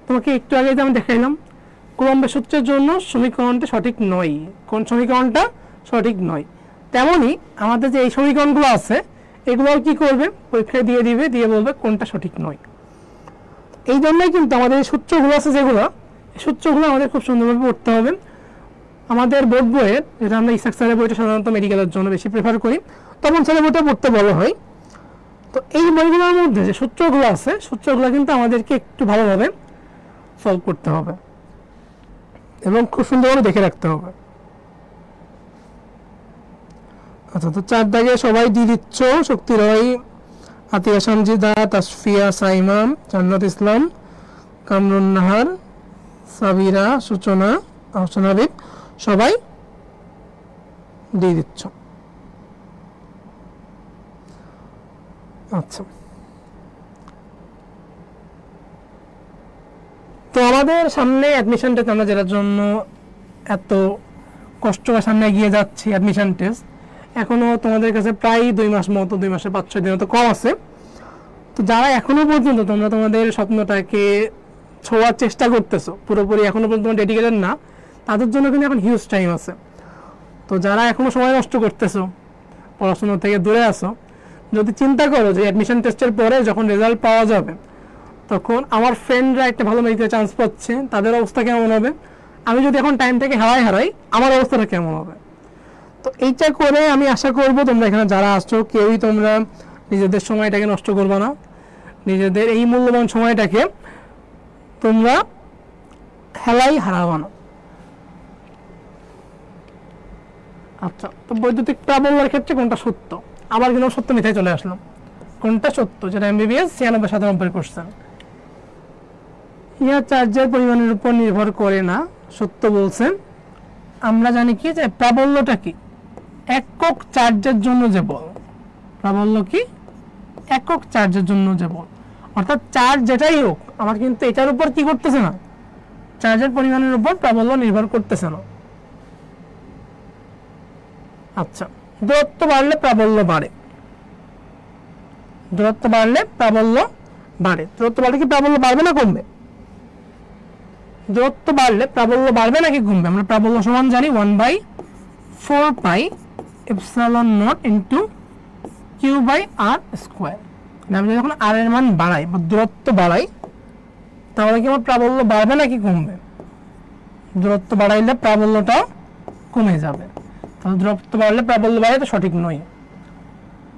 তোমাকে একটু আগে আমি দেখাইলাম। কুলম্বের সূত্রের জন্য সমীকরণটা সঠিক নয়। কোন সমীকরণটা সঠিক নয়? তেমনি আমাদের যে এই সমীকরণগুলো আছে এগুলো কি করবে? পরীক্ষায় দিয়ে দিবে, দিয়ে বলবে কোনটা সঠিক নয়। এই জন্যই কিন্তু আমাদের এই সূত্রগুলো আছে, যেগুলো এই সূত্রগুলো আমাদের খুব সুন্দরভাবে পড়তে হবে। আমাদের বোর্ড বইয়ের, যেটা আমরা ইসাক স্যারের বইটা সাধারণত মেডিকেলের জন্য বেশি প্রেফার করি, তপন স্যারের বইটা পড়তে বলা হয়। তো এই বইগুলোর মধ্যে যে সূত্রগুলো আছে, সূত্রগুলো কিন্তু আমাদেরকে একটু ভালোভাবে সলভ করতে হবে এবং খুব সুন্দরভাবে দেখে রাখতে হবে। আচ্ছা, তো 4 দাগে সবাই দিয়ে দিচ্ছ। শক্তি রয়, আতিয়া সামজিদা, তাসফিয়া, সাইমা, জান্নাত ইসলাম, কামরুন নাহার, সাবিরা, সূচনা, আহসান হাবিব, সবাই দিয়ে দিচ্ছ। আচ্ছা, তো আমাদের সামনে অ্যাডমিশন টেস্ট, আমরা যেটার জন্য এত কষ্ট সামনে এগিয়ে যাচ্ছি, অ্যাডমিশন টেস্ট এখনো তোমাদের কাছে প্রায় 2 মাস মতো, 2 মাসের 5-6 দিন মতো কম আছে। তো যারা এখনো পর্যন্ত তোমরা তোমাদের স্বপ্নটাকে ছোঁয়ার চেষ্টা করতেছো, পুরোপুরি এখনো পর্যন্ত ডেডিকেটেড না, তাদের জন্য কিন্তু এখন হিউজ টাইম আছে। তো যারা এখনো সময় নষ্ট করতেছো, পড়াশোনা থেকে দূরে আসো, যদি চিন্তা করো যে অ্যাডমিশন টেস্টের পরে যখন রেজাল্ট পাওয়া যাবে তখন আমার ফ্রেন্ডরা একটা ভালো মেডিকেল চান্স পাচ্ছে, তাদের অবস্থা কেমন হবে, আমি যদি এখন টাইমটাকে হারাই আমার অবস্থাটা কেমন হবে। তো এইটা করে আমি আশা করব তোমরা এখানে যারা আসছো কেউই তোমরা নিজেদের সময়টাকে নষ্ট করবে না, নিজেদের এই মূল্যবান সময়টাকে তোমরা খেলাই হারাবো না। আচ্ছা, তো বৈদ্যুতিক প্রাবল্যের ক্ষেত্রে কোনটা সত্য? আবার কিন্তু সত্য মিথ্যায় চলে আসলাম। কোনটা সত্য? যেটা MBBS 96-97% ইহা চার্জের পরিমাণের উপর নির্ভর করে না, সত্য বলছেন। আমরা জানি কি যে প্রাবল্যটা কি? একক চার্জের জন্য যে বল। প্রাবল্য কি? একক চার্জের জন্য যে বল, অর্থাৎ চার্জ যেটাই হোক আমার কিন্তু এটার উপর কি করতেছে না, চার্জের পরিমাণের উপর প্রাবল্য নির্ভর করতেছে না। আচ্ছা, দূরত্ব বাড়লে প্রাবল্য বাড়ে। দূরত্ব বাড়লে প্রাবল্য বাড়ে। দূরত্ব বাড়লে কি প্রাবল্য বাড়বে না কমবে? দূরত্ব বাড়লে প্রাবল্য বাড়বে নাকি কমবে? আমরা প্রাবল্য সমান জানি 1/4 pi epsilon naught into Q by R square. আমি যখন আর এর মান বাড়াই বা দূরত্ব বাড়াই তাহলে কি আমার প্রাবল্য বাড়বে নাকি কমবে? দূরত্ব বাড়াইলে প্রাবল্যটাও কমে যাবে। তাহলে দূরত্ব বাড়লে প্রাবল্য বাড়ে, তো সঠিক নয়।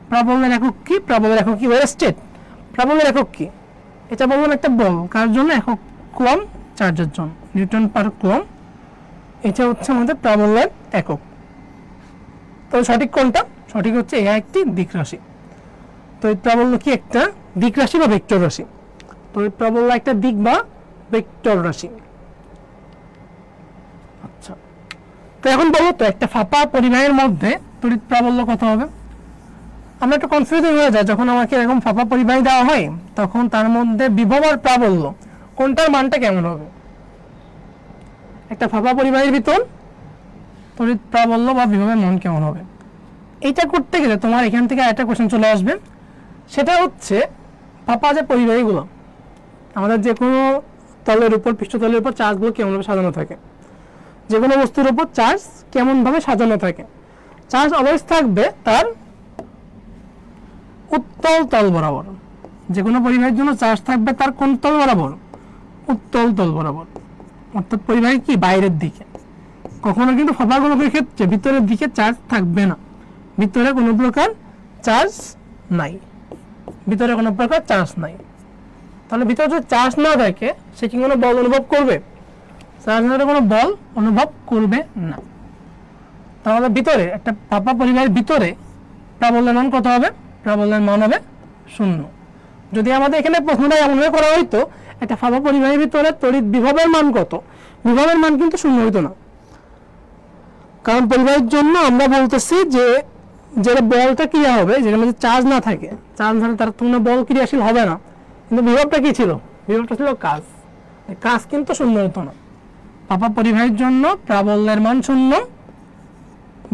প্রাবল্যের একক কি? প্রাবল্যের একক কি? স্টেট। প্রাবল্যের একক কি? এটা বললাম একটা বল, কার জন্য? একক কুলম্ব চার্জের জন্য, নিউটন পার কুলম্ব। এটা হচ্ছে আমাদের প্রাবল্যের একক। তো সঠিক কোনটা? সঠিক হচ্ছে এ একটি দিক রাশি। তো এই প্রাবল্য কি? একটা দিক রাশি বা ভেক্টর রাশি। তো এই প্রাবল্য একটা দিক বা ভেক্টর রাশি। আচ্ছা, তো এখন বলো তো একটা ফাঁপা পরিবাহীর মধ্যে তড়িৎ প্রাবল্য কত হবে? আমরা একটু কনফিউজিং হয়ে যায় যখন আমাকে এরকম ফাঁপা পরিবাহী দেওয়া হয়, তখন তার মধ্যে বিভব আর প্রাবল্য কোনটার মানটা কেমন হবে? একটা ফাঁপা পরিবাহীর ভিতর তড়িৎ প্রাবল্য বা বিভবের মান কেমন হবে। এইটা করতে গেলে তোমার এখান থেকে একটা কোশ্চেন চলে আসবে, সেটা হচ্ছে ফাঁপা যে পরিবাহীগুলো আমাদের যে কোনো তলের উপর পৃষ্ঠতলের উপর চার্জগুলো কেমনভাবে সাজানো থাকে, যে কোনো বস্তুর উপর চার্জ কেমনভাবে সাজানো থাকে। চার্জ অলওয়েজ থাকবে তার উত্তল তল বরাবর। যে কোনো পরিবাহীর জন্য চার্জ থাকবে তার কোন তল বরাবর? উত্তল তল বরাবর, অর্থাৎ পরিবাহী কি বাইরের দিকে। কখনো কিন্তু ফাঁপাগুলোর ক্ষেত্রে ভিতরের দিকে চার্জ থাকবে না, ভিতরে কোনো প্রকার চার্জ নাই, ভিতরে কোনো প্রকার চার্জ নাই। তাহলে ভিতরে যদি চার্জ না থাকে সে কি কোনো বল অনুভব করবে? চার্জ না কোনো বল অনুভব করবে না। তাহলে ভিতরে একটা ফাঁপা পরিবাহীর ভিতরে প্রাবল্যের মান কত হবে? প্রাবল্যের মান হবে 0। যদি আমাদের এখানে প্রশ্নটা এমনভাবে করা হইতো একটা ফাঁপা পরিবাহীর ভিতরে তড়িৎ বিভবের মান কত, বিভবের মান কিন্তু 0 হইতো না। কারণ পরিবাহীর জন্য আমরা বলতেছি যে যেটা বলটা ক্রিয়া হবে, যেটার মধ্যে চার্জ না থাকে, চার্জ না থাকলে তার কোনো বল ক্রিয়াশীল হবে না। কিন্তু বিভবটা কি ছিল? বিভবটা ছিল কাজ, কাজ কিন্তু 0 হতো না। ফাঁপা পরিবাহীর জন্য প্রাবল্যের মান 0,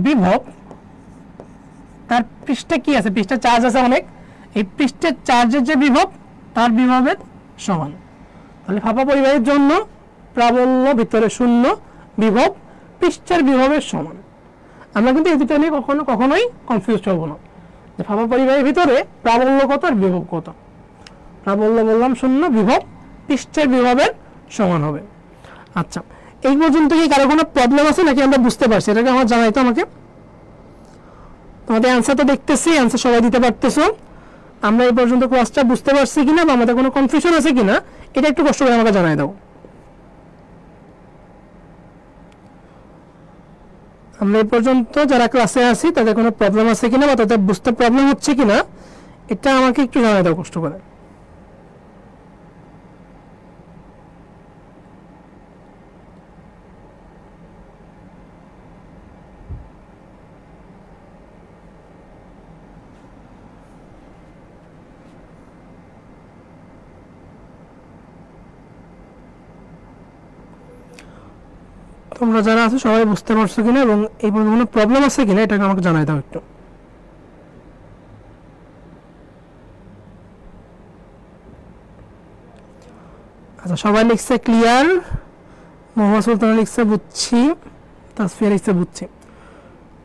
বিভব তার পৃষ্ঠে কি আছে? পৃষ্ঠে চার্জ আছে অনেক, এই পৃষ্ঠের চার্জের যে বিভব তার বিভবের সমান। তাহলে ফাঁপা পরিবাহীর জন্য প্রাবল্য ভিতরে 0, বিভব পৃষ্ঠের বিভবের সমান। আমরা কিন্তু এই দুটো নিয়ে কখনোই কনফিউজ হব না যে ফাঁপা পরিবাহীর ভিতরে প্রাবল্য কত আর বিভব কত। প্রাবল্য বললাম 0, বিভব পৃষ্ঠের বিভবের সমান হবে। আচ্ছা, এই পর্যন্ত কি কারো কোনো প্রবলেম আছে নাকি আমরা বুঝতে পারছি? এটাকে আমার জানাইতো আমাকে। তোমাদের অ্যান্সার তো দেখতেছি, অ্যান্সার সবাই দিতে পারতেছো। আমরা এই পর্যন্ত ক্লাসটা বুঝতে পারছি কিনা বা আমাদের কোনো কনফিউশন আছে কিনা এটা একটু কষ্ট করে আমাকে জানাই দাও। আমরা এই পর্যন্ত যারা ক্লাসে আছি তাদের কোনো প্রবলেম আছে কিনা বা তাদের বুঝতে প্রবলেম হচ্ছে কিনা এটা আমাকে একটু জানাই দাও কষ্ট করে। তোমরা যারা আছো সবাই বুঝতে পারছো কিনা এবং এই পর্যন্ত কোনো প্রবলেম আছে কিনা এটাকে আমাকে জানাই দাও একটু। আচ্ছা, সবাই লিখছে ক্লিয়ার, মোহাম্মদ সুলতান লিখছে বুঝছি, তাসফিয়া লিখছে বুঝছি।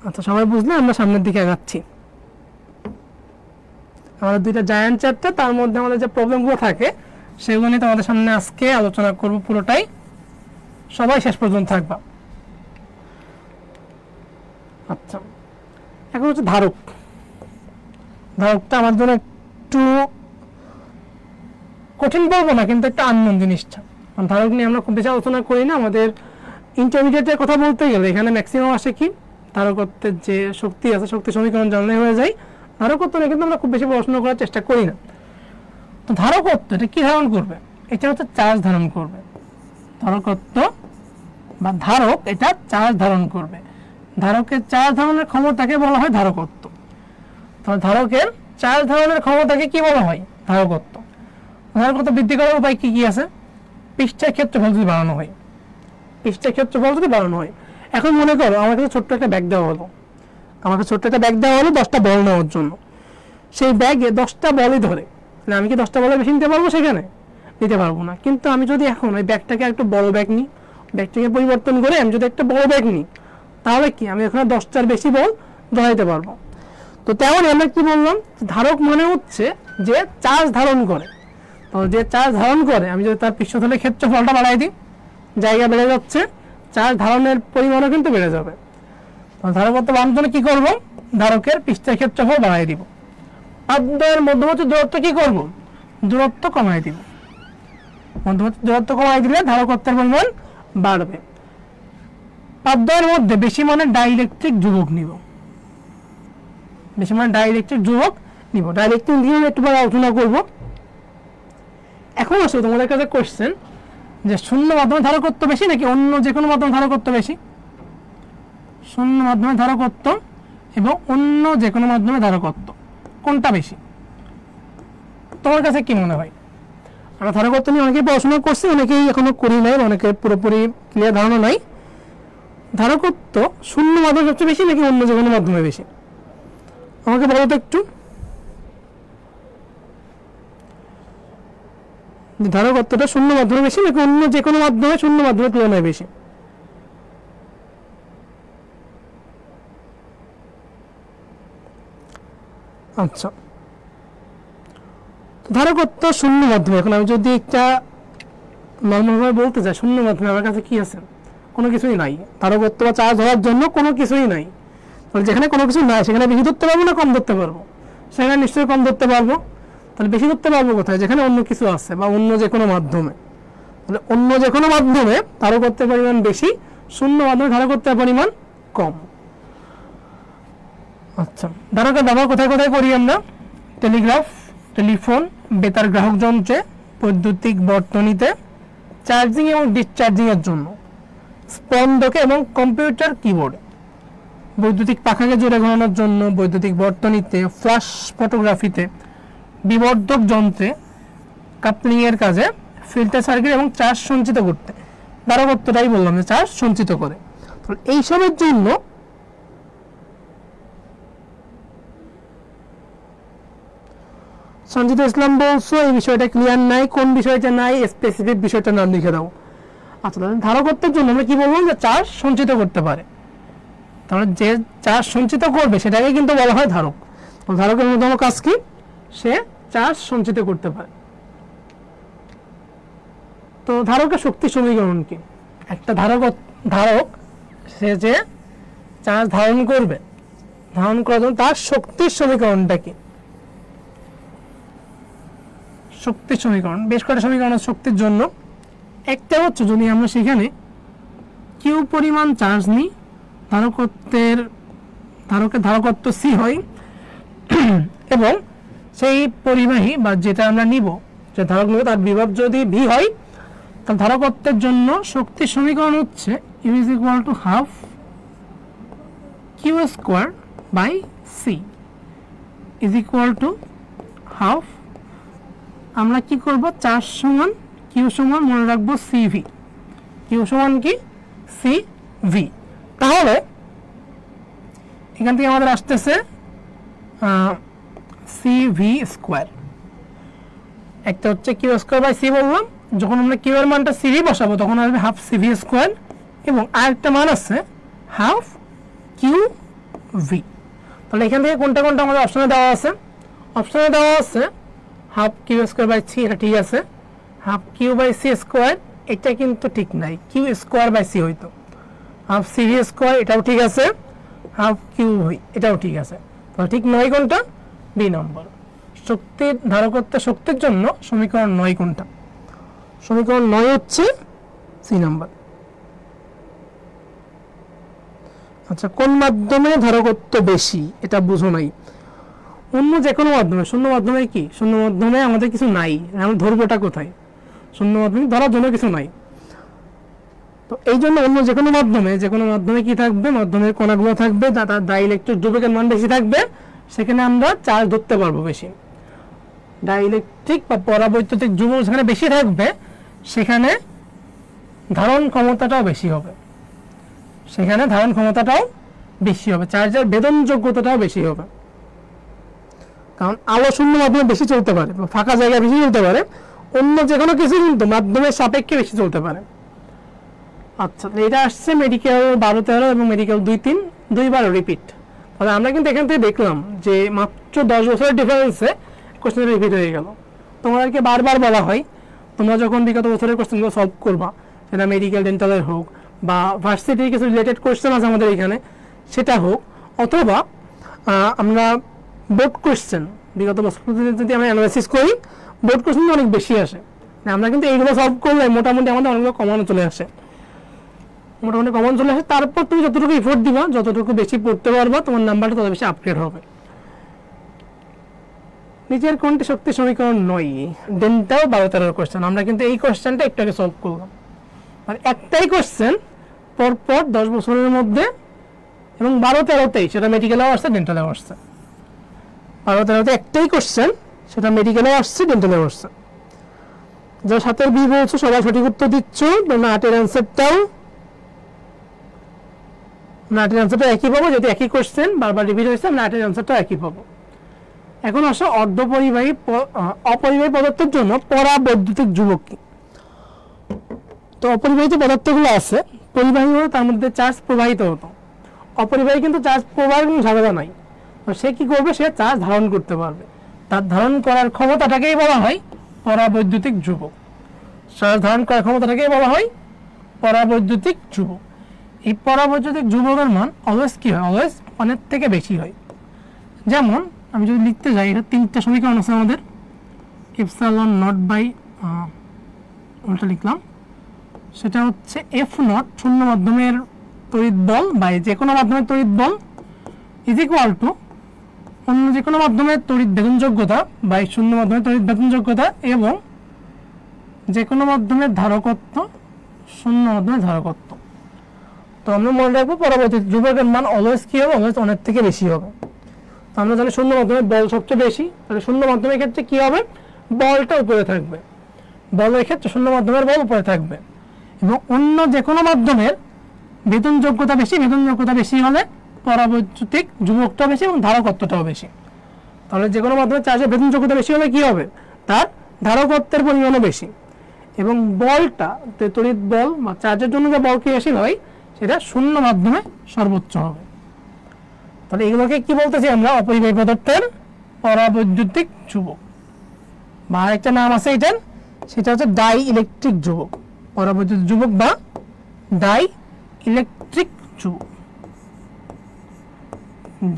আচ্ছা, সবাই বুঝলে আমরা সামনের দিকে আগাচ্ছি। আমাদের দুইটা জায়ান্ট চ্যাপ্টার, তার মধ্যে আমাদের যে প্রবলেমগুলো থাকে সেগুলো নিয়ে তোমাদের সামনে আজকে আলোচনা করব পুরোটাই। সবাই শেষ পর্যন্ত থাকবা। আচ্ছা, এখন হচ্ছে ধারক। ধারকটা আমার জন্য একটু কঠিন বলবো না, কিন্তু একটা আননোন জিনিসটা। ধারক নিয়ে আমরা খুব বেশি আলোচনা করি না। আমাদের ইন্টারমিডিয়েটের কথা বলতে গেলে এখানে ম্যাক্সিমাম আসে কি ধারকত্বের যে শক্তি আছে, শক্তি সমীকরণ জানলে হয়ে যায়। ধারকত্ব নিয়ে কিন্তু আমরা খুব বেশি পড়াশোনা করার চেষ্টা করি না। তো ধারকত্ব এটা কি ধারণ করবে? এটা হচ্ছে চার্জ ধারণ করবে। ধারকত্ব বা ধারক এটা চার্জ ধারণ করবে। ধারকের চার্জ ধারণের ক্ষমতাকে বলা হয় ধারকত্ব। তাহলে ধারকের চার্জ ধারণের ক্ষমতাকে কি বলা হয়? ধারকত্ব। ধারকত্ব বৃদ্ধি করার উপায় কি কি আছে? পৃষ্ঠের ক্ষেত্রফল যদি বাড়ানো হয়, পৃষ্ঠের ক্ষেত্রফল যদি বাড়ানো হয়। এখন মনে করো আমার কাছে ছোট্ট একটা ব্যাগ দেওয়া হলো, আমাকে ছোট্ট একটা ব্যাগ দেওয়া হলো 10টা বল নেওয়ার জন্য। সেই ব্যাগে 10টা বলই ধরে, আমি কি 10টা বলে বেশি নিতে পারবো? সেখানে নিতে পারবো না। কিন্তু আমি যদি এখন ওই ব্যাগটাকে একটু বড় ব্যাগ নিই, ব্যাগটাকে পরিবর্তন করে আমি যদি একটা বড় ব্যাগ নিই, তাহলে কি আমি এখানে 10টার বেশি বল ধরাইতে পারবো। তো তেমন আমরা কি বললাম, ধারক মানে হচ্ছে যে চার্জ ধারণ করে। তো যে চার্জ ধারণ করে আমি যদি তার পৃষ্ঠতলে ক্ষেত্রফলটা বাড়াই দিই, জায়গা বেড়ে যাচ্ছে, চার্জ ধারণের পরিমাণও কিন্তু বেড়ে যাবে। তো ধারকত্ব বাড়ানোর জন্য কি করবো? ধারকের পৃষ্ঠের ক্ষেত্রফল বাড়াই দিব। পাদ্বয়ের মধ্যবর্তী দূরত্ব কি করব? দূরত্ব কমাই দিব। মধ্যবর্তী দূরত্ব কমাই দিলে ধারকত্বের পরিমাণ বাড়বে। পাদ্বয়ের মধ্যে বেশি মানে ডাইইলেকট্রিক যুবক নিব, বেশি মানে ডাইইলেকট্রিক যুবক নিব। ডাইইলেকট্রিক নিয়ে একটু পরে আলোচনা করব। এখন আসলে তোমাদের কাছে কোশ্চেন যে শূন্য মাধ্যমে ধারকত্ব বেশি নাকি অন্য যে কোনো মাধ্যমে ধারকত্ব বেশি? শূন্য মাধ্যমে ধারকত্ব এবং অন্য যে কোনো মাধ্যমে ধারকত্ব কোনটা বেশি? তোমার কাছে কি মনে হয়? আমরা ধারকত্ব নিয়ে অনেকেই পড়াশোনা করছি, অনেকেই এখনো করি নাই, অনেকের পুরোপুরি ক্লিয়ার ধারণা নাই। ধারকত্ব শূন্য মাধ্যমে সবচেয়ে বেশি নাকি অন্য যে কোনো মাধ্যমে বেশি? আমাকে বলো তো একটু। ধারকত্বটা শূন্য মাধ্যমে বেশি নাকি অন্য যে কোনো মাধ্যমে শূন্য মাধ্যমের তুলনায় বেশি? আচ্ছা, ধারকত্ব শূন্য মাধ্যমে। এখন আমি যদি একটা নর্মালভাবে বলতে চাই শূন্য মাধ্যমে আমার কাছে কি আছে? কোনো কিছুই নাই। ধারকত্ব বা চার্জ হওয়ার জন্য কোনো কিছুই নাই। তাহলে যেখানে কোনো কিছু নাই সেখানে বেশি ধরতে পারবো না কম ধরতে পারবো? সেখানে নিশ্চয়ই কম ধরতে পারবো। তাহলে বেশি ধরতে পারবো কোথায়? যেখানে অন্য কিছু আছে বা অন্য যে কোনো মাধ্যমে। তাহলে অন্য যে কোনো মাধ্যমে ধারকত্বের পরিমাণ বেশি, শূন্য মাধ্যমে ধারকত্বের পরিমাণ কম। আচ্ছা, ধারকের ব্যবহার কোথায় কোথায় করি আমরা? টেলিগ্রাফ, টেলিফোন, বেতার গ্রাহক যন্ত্রে, বৈদ্যুতিক বর্তনীতে, চার্জিং এবং ডিসচার্জিং এর জন্য, স্পন্দকে এবং কম্পিউটার কিবোর্ডে, বৈদ্যুতিক পাখাকে জোরে ঘোরানোর জন্য, বৈদ্যুতিক বর্তনীতে, ফ্ল্যাশ ফটোগ্রাফিতে, বিবর্ধক যন্ত্রে, কাপলিং এর কাজে, ফিল্টার সার্কিট এবং চার্জ সঞ্চিত করতে। ধারকত্বটাই বললাম যে চার্জ সঞ্চিত করে। তো এইসবের জন্য সঞ্চিত ইসলাম বলছো এই বিষয়টা ক্লিয়ার নাই, কোন বিষয়টা নাই স্পেসিফিক বিষয়টার নাম লিখে দাও। আচ্ছা, তাহলে ধারকত্বের জন্য আমরা কি বললাম যে চার্জ সঞ্চিত করতে পারে। তাহলে যে চার্জ সঞ্চিত করবে সেটাকে কিন্তু বলা হয় ধারক। ধারকের অন্যতম কাজ কি? সে চার্জ সঞ্চিত করতে পারে। তো ধারকের শক্তির সমীকরণ কি? একটা ধারক সে যে চার্জ ধারণ করবে, ধারণ করার জন্য তার শক্তির সমীকরণটা কি? শক্তির সমীকরণ বেশ কয়েকটা সমীকরণ শক্তির জন্য। একটা হচ্ছে যদি আমরা সেখানে কিউ পরিমাণ চার্জ নিই, ধারকের ধারকত্ব সি হয় এবং সেই পরিবাহী বা যেটা আমরা নিব, যে ধারক নিব তার বিভব যদি ভি হয়, তাহলে ধারকত্বের জন্য শক্তির সমীকরণ হচ্ছে U is equal to half q square by C is equal to half. আমরা কি করব? চার্জ সমান কিউ সমান মনে রাখবো সিভি। কিউ সমান কি? সিভি। তাহলে এখান থেকে আমাদের আসতেছে সিভি স্কোয়ার। একটা হচ্ছে কিউ স্কোয়ার বাই সি বললাম, যখন আমরা কিউ এর মানটা সিভি বসাবো তখন আসবে হাফ সিভি স্কোয়ার, এবং আরেকটা মান আছে হাফ কিউ ভি। তাহলে এখান থেকে কোনটা কোনটা আমাদের অপশনে দেওয়া আছে? অপশনে দেওয়া আছে half q square by C, এটা ঠিক আছে। Half q by C square এটা কিন্তু ঠিক নাই, কিউ স্কোয়ার বাই সি হইতো। হাফ সিভি স্কোয়ার এটাও ঠিক আছে, হাফ কিউ ভি এটাও ঠিক আছে। তাহলে ঠিক নয় কোনটা? বি নম্বর। শক্তির ধারকত্বের শক্তির জন্য সমীকরণ 9 কোনটা? সমীকরণ 9 হচ্ছে সি নাম্বার। আচ্ছা, কোন মাধ্যমে ধারকত্ব বেশি এটা বুঝো নাই। অন্য যে কোনো মাধ্যমে। শূন্য মাধ্যমে কি? শূন্য মাধ্যমে আমাদের কিছু নাই, আমরা ধরবোটা কোথায়? শূন্য মাধ্যমে ধরার জন্য কিছু নাই। তো এই জন্য অন্য যে কোনো মাধ্যমে কি থাকবে? মাধ্যমের কণাগুলো থাকবে, তার ডাইইলেকট্রিক ধ্রুবকের মান বেশি থাকবে, সেখানে আমরা চার্জ ধরতে পারবো বেশি। ডাইইলেকট্রিক বা পরাবৈদ্যুতিক ধ্রুবক যেখানে বেশি থাকবে সেখানে ধারণ ক্ষমতাটাও বেশি হবে, চার্জের বেদনযোগ্যতাটাও বেশি হবে। কারণ আলো শূন্য মাধ্যমে বেশি চলতে পারে, ফাঁকা জায়গায় বেশি চলতে পারে, অন্য যে কোনো কিছু কিন্তু মাধ্যমের সাপেক্ষে বেশি চলতে পারে। আচ্ছা, এটা আসছে মেডিকেল 12-13 এবং মেডিকেল 2-3 দুইবার রিপিট। তাহলে আমরা কিন্তু এখান থেকে দেখলাম যে মাত্র 10 বছরের ডিফারেন্সে কোশ্চেন রিপিট হয়ে গেল। তোমাদেরকে বারবার বলা হয় তোমরা যখন বিগত বছরের কোশ্চেনগুলো সলভ করবা, সেটা মেডিকেল ডেন্টালের হোক বা ভার্সিটির কিছু রিলেটেড কোশ্চেন আছে আমাদের এখানে সেটা হোক, অথবা আমরা বোর্ড কোশ্চেন বিগত বছর যদি আমরা অ্যানালাইসিস করি, বোর্ড কোশ্চেন অনেক বেশি আসে। আমরা কিন্তু এইগুলো সলভ করলে মোটামুটি আমাদের অনেকগুলো কমানো চলে আসে। তারপর তুমি যতটুকু এফোর্ট দিবা, যতটুকু বেশি পড়তে পারবা, তোমার নাম্বারটা তত বেশি আপগ্রেড হবে। নিচের কোনটি শক্তি সমীকরণ 9? Dental 12-13 question. আমরা কিন্তু এই কোশ্চেনটা একটু আগে সলভ করলাম। আর একটাই কোশ্চেন পরপর 10 বছরের মধ্যে, এবং 12-13তেই সেটা মেডিকেলেও আসছে, ডেন্টালেও আসছে। 12-13তে একটাই কোশ্চেন, সেটা মেডিকেলেও আসছে, ডেন্টালেও আসছে। যারা 7-এর বি বলছো সবাই সঠিক উত্তর দিচ্ছ, তোমরা 8-এর অ্যান্সারটাও আমরা 8 এর आंसरটা একই পাবো, যেহেতু একই কোশ্চেন বারবার রিপিট হয়েছে, আমরা 8 এর आंसरটা একই পাবো। এখন আসো অপরিবাহী পদার্থের জন্য পরাবৈদ্যুতিক ধ্রুবক কি। তো অপরিবাহী যে পদার্থগুলো আছে, পরিবাহী হলে তার মধ্যে চার্জ প্রবাহিত হতো, অপরিবাহী কিন্তু চার্জ প্রবাহের কোনো ঝামেলা নাই। তো সে কি করবে, সে চার্জ ধারণ করতে পারবে, তার ধারণ করার ক্ষমতাটাকেই বলা হয় পরাবৈদ্যুতিক ধ্রুবক। চার্জ ধারণ করার ক্ষমতাটাকেই বলা হয় পরাবৈদ্যুতিক ধ্রুবক। এই পরাবৈদ্যুতিক ধ্রুবকের মান অলওয়েজ কি হয়, অলওয়েজ অনেক থেকে বেশি হয়। যেমন আমি যদি লিখতে যাই, এটা 3টা সমীকরণ আছে আমাদের, এপসাইলন নট বাই ওটা লিখলাম, সেটা হচ্ছে এফ নট শূন্য মাধ্যমের তড়িৎ বল বাই যে কোনো মাধ্যমের তড়িৎ বল ইজ ইকুয়াল টু অন্য যে কোনো মাধ্যমের তড়িৎ ভেদনযোগ্যতা বাই শূন্য মাধ্যমের তড়িৎ ভেদনযোগ্যতা এবং যে কোনো মাধ্যমের ধারকত্ব শূন্য মাধ্যমের ধারকত্ব। তো আমরা মনে রাখবো পরবর্তী ধ্রুবকের মান অলওয়েজ কি হবে, অলওয়েজ অনেক থেকে বেশি হবে। তো আমরা জানি শূন্য মাধ্যমের বল সবচেয়ে বেশি, তাহলে শূন্য মাধ্যমের ক্ষেত্রে কি হবে, বলটা উপরে থাকবে, বলের ক্ষেত্রে শূন্য মাধ্যমের বল উপরে থাকবে। এবং অন্য যে কোনো মাধ্যমের ভেদনযোগ্যতা বেশি হলে পরাবৈদ্যুতিক ধ্রুবকটা বেশি এবং ধারকত্বটাও বেশি। তাহলে যে কোনো মাধ্যমের চার্জের ভেদনযোগ্যতা বেশি হলে কি হবে, তার ধারকত্বের পরিমাণও বেশি, এবং বলটা তড়িৎ বল বা চার্জের জন্য যে বল ক্রিয়াশীল হয় সেটা শূন্য মাধ্যমে সর্বোচ্চ হবে। তাহলে এগুলোকে কি বলতেছি আমরা, অপরিবাহী পদার্থের পরাবৈদ্যুতিক ধ্রুবক, বা আরেকটা নাম আছে এটার, সেটা হচ্ছে ডাই ইলেকট্রিক ধ্রুবক, পরাবৈদ্যুতিক ধ্রুবক বা ডাই ইলেকট্রিক ধ্রুবক,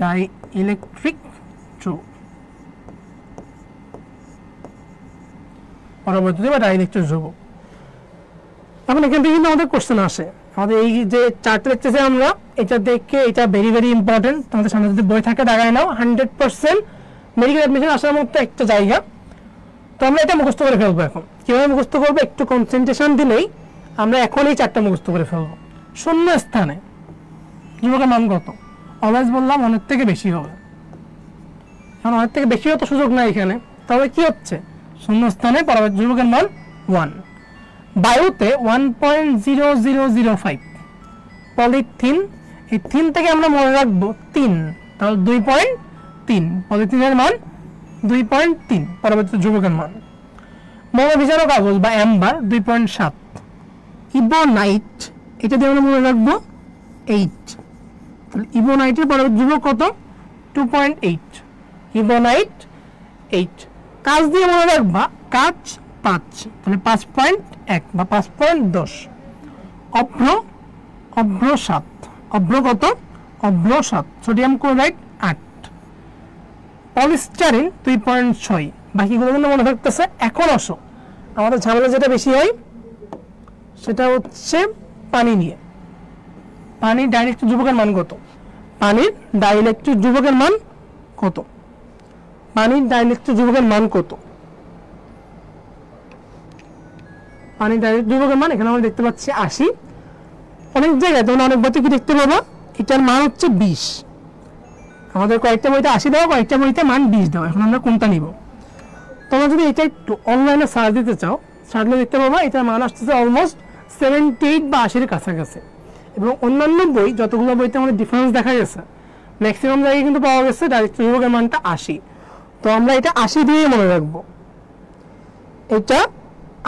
ডাই ইলেকট্রিক ধ্রুবক, পরাবৈদ্যুতিক বা ডাই ইলেকট্রিক ধ্রুবক। এখন এখান থেকে কিন্তু আমাদের কোশ্চেন আসে, আমাদের এই যে চার্টটা দেখতেছি আমরা, এটা দেখে এটা ভেরি ভেরি ইম্পর্টেন্ট, তোমাদের সামনে যদি বই থাকে দাগায় নাও, 100% মেডিকেল অ্যাডমিশন আসার মতো একটা জায়গা। তো আমরা এটা মুখস্থ করে ফেলবো। এখন কিভাবে মুখস্থ করবো, একটু কনসেন্ট্রেশন দিলেই আমরা এখন এই চারটা মুখস্থ করে ফেলবো। শূন্য স্থানে ধ্রুবকের মান কত, অলওয়েজ বললাম অনেক থেকে বেশি হবে, এখন অনেক থেকে বেশি হতো সুযোগ নাই এখানে, তবে কি হচ্ছে, শূন্য স্থানে পরবর্তী ধ্রুবকের মান 1, বায়ুতে 1.0005, পলিথিন, এই 3 থেকে আমরা মনে রাখবো 3, তাহলে 2.3, পলিথিনের মান 2.3 পরবর্তী ধ্রুবকের মান। মৌলভিজানো কাগজ বা অ্যাম্বার 2.7, ইবোনাইট এটা দিয়ে আমরা মনে রাখবো 8, তাহলে ইবোনাইটের পরবর্তী ধ্রুবক কত, 2.8, ইবোনাইট 8। কাঁচ দিয়ে মনে রাখবা, কাঁচ 5, তাহলে 5.1 বা 5.10, অভ্র 7, অভ্র কত, অভ্র 7, সোডিয়াম ক্লোরাইড 8, পলিস্টারিন 2.6, বাকিগুলো কিন্তু মনে থাকতেছে। এখন আসো আমাদের ঝামেলা যেটা বেশি হয় সেটা হচ্ছে পানি নিয়ে। পানির ডাইইলেকট্রিক ধ্রুবকের মান কত, পানির ডাইইলেকট্রিক ধ্রুবকের মান কত, পানির ডাইইলেকট্রিক ধ্রুবকের মান কত, পানির ডাইইলেকট্রিক ধ্রুবকের মান এখানে আমরা দেখতে পাচ্ছি 80, অনেক জায়গায় তোমরা অনেক বইতে কি দেখতে পাবা, এটার মান হচ্ছে 20, আমাদের কয়েকটা বইতে 80 দেওয়া, কয়েকটা বইতে মান 20 দেওয়া। এখন আমরা কোনটা নিব, তোমরা যদি এটা একটু অনলাইনে সার্চ দিতে চাও, সার্চলে দেখতে পাবা এটার মান আসতেছে অলমোস্ট 78 বা 80-এর কাছাকাছি। এবং অন্যান্য বই যতগুলো বইতে আমাদের ডিফারেন্স দেখা গেছে, ম্যাক্সিমাম জায়গায় কিন্তু পাওয়া গেছে ডাইরেক্ট ধ্রুবকের মানটা 80। তো আমরা এটা 80 দিয়ে মনে রাখবো, এটা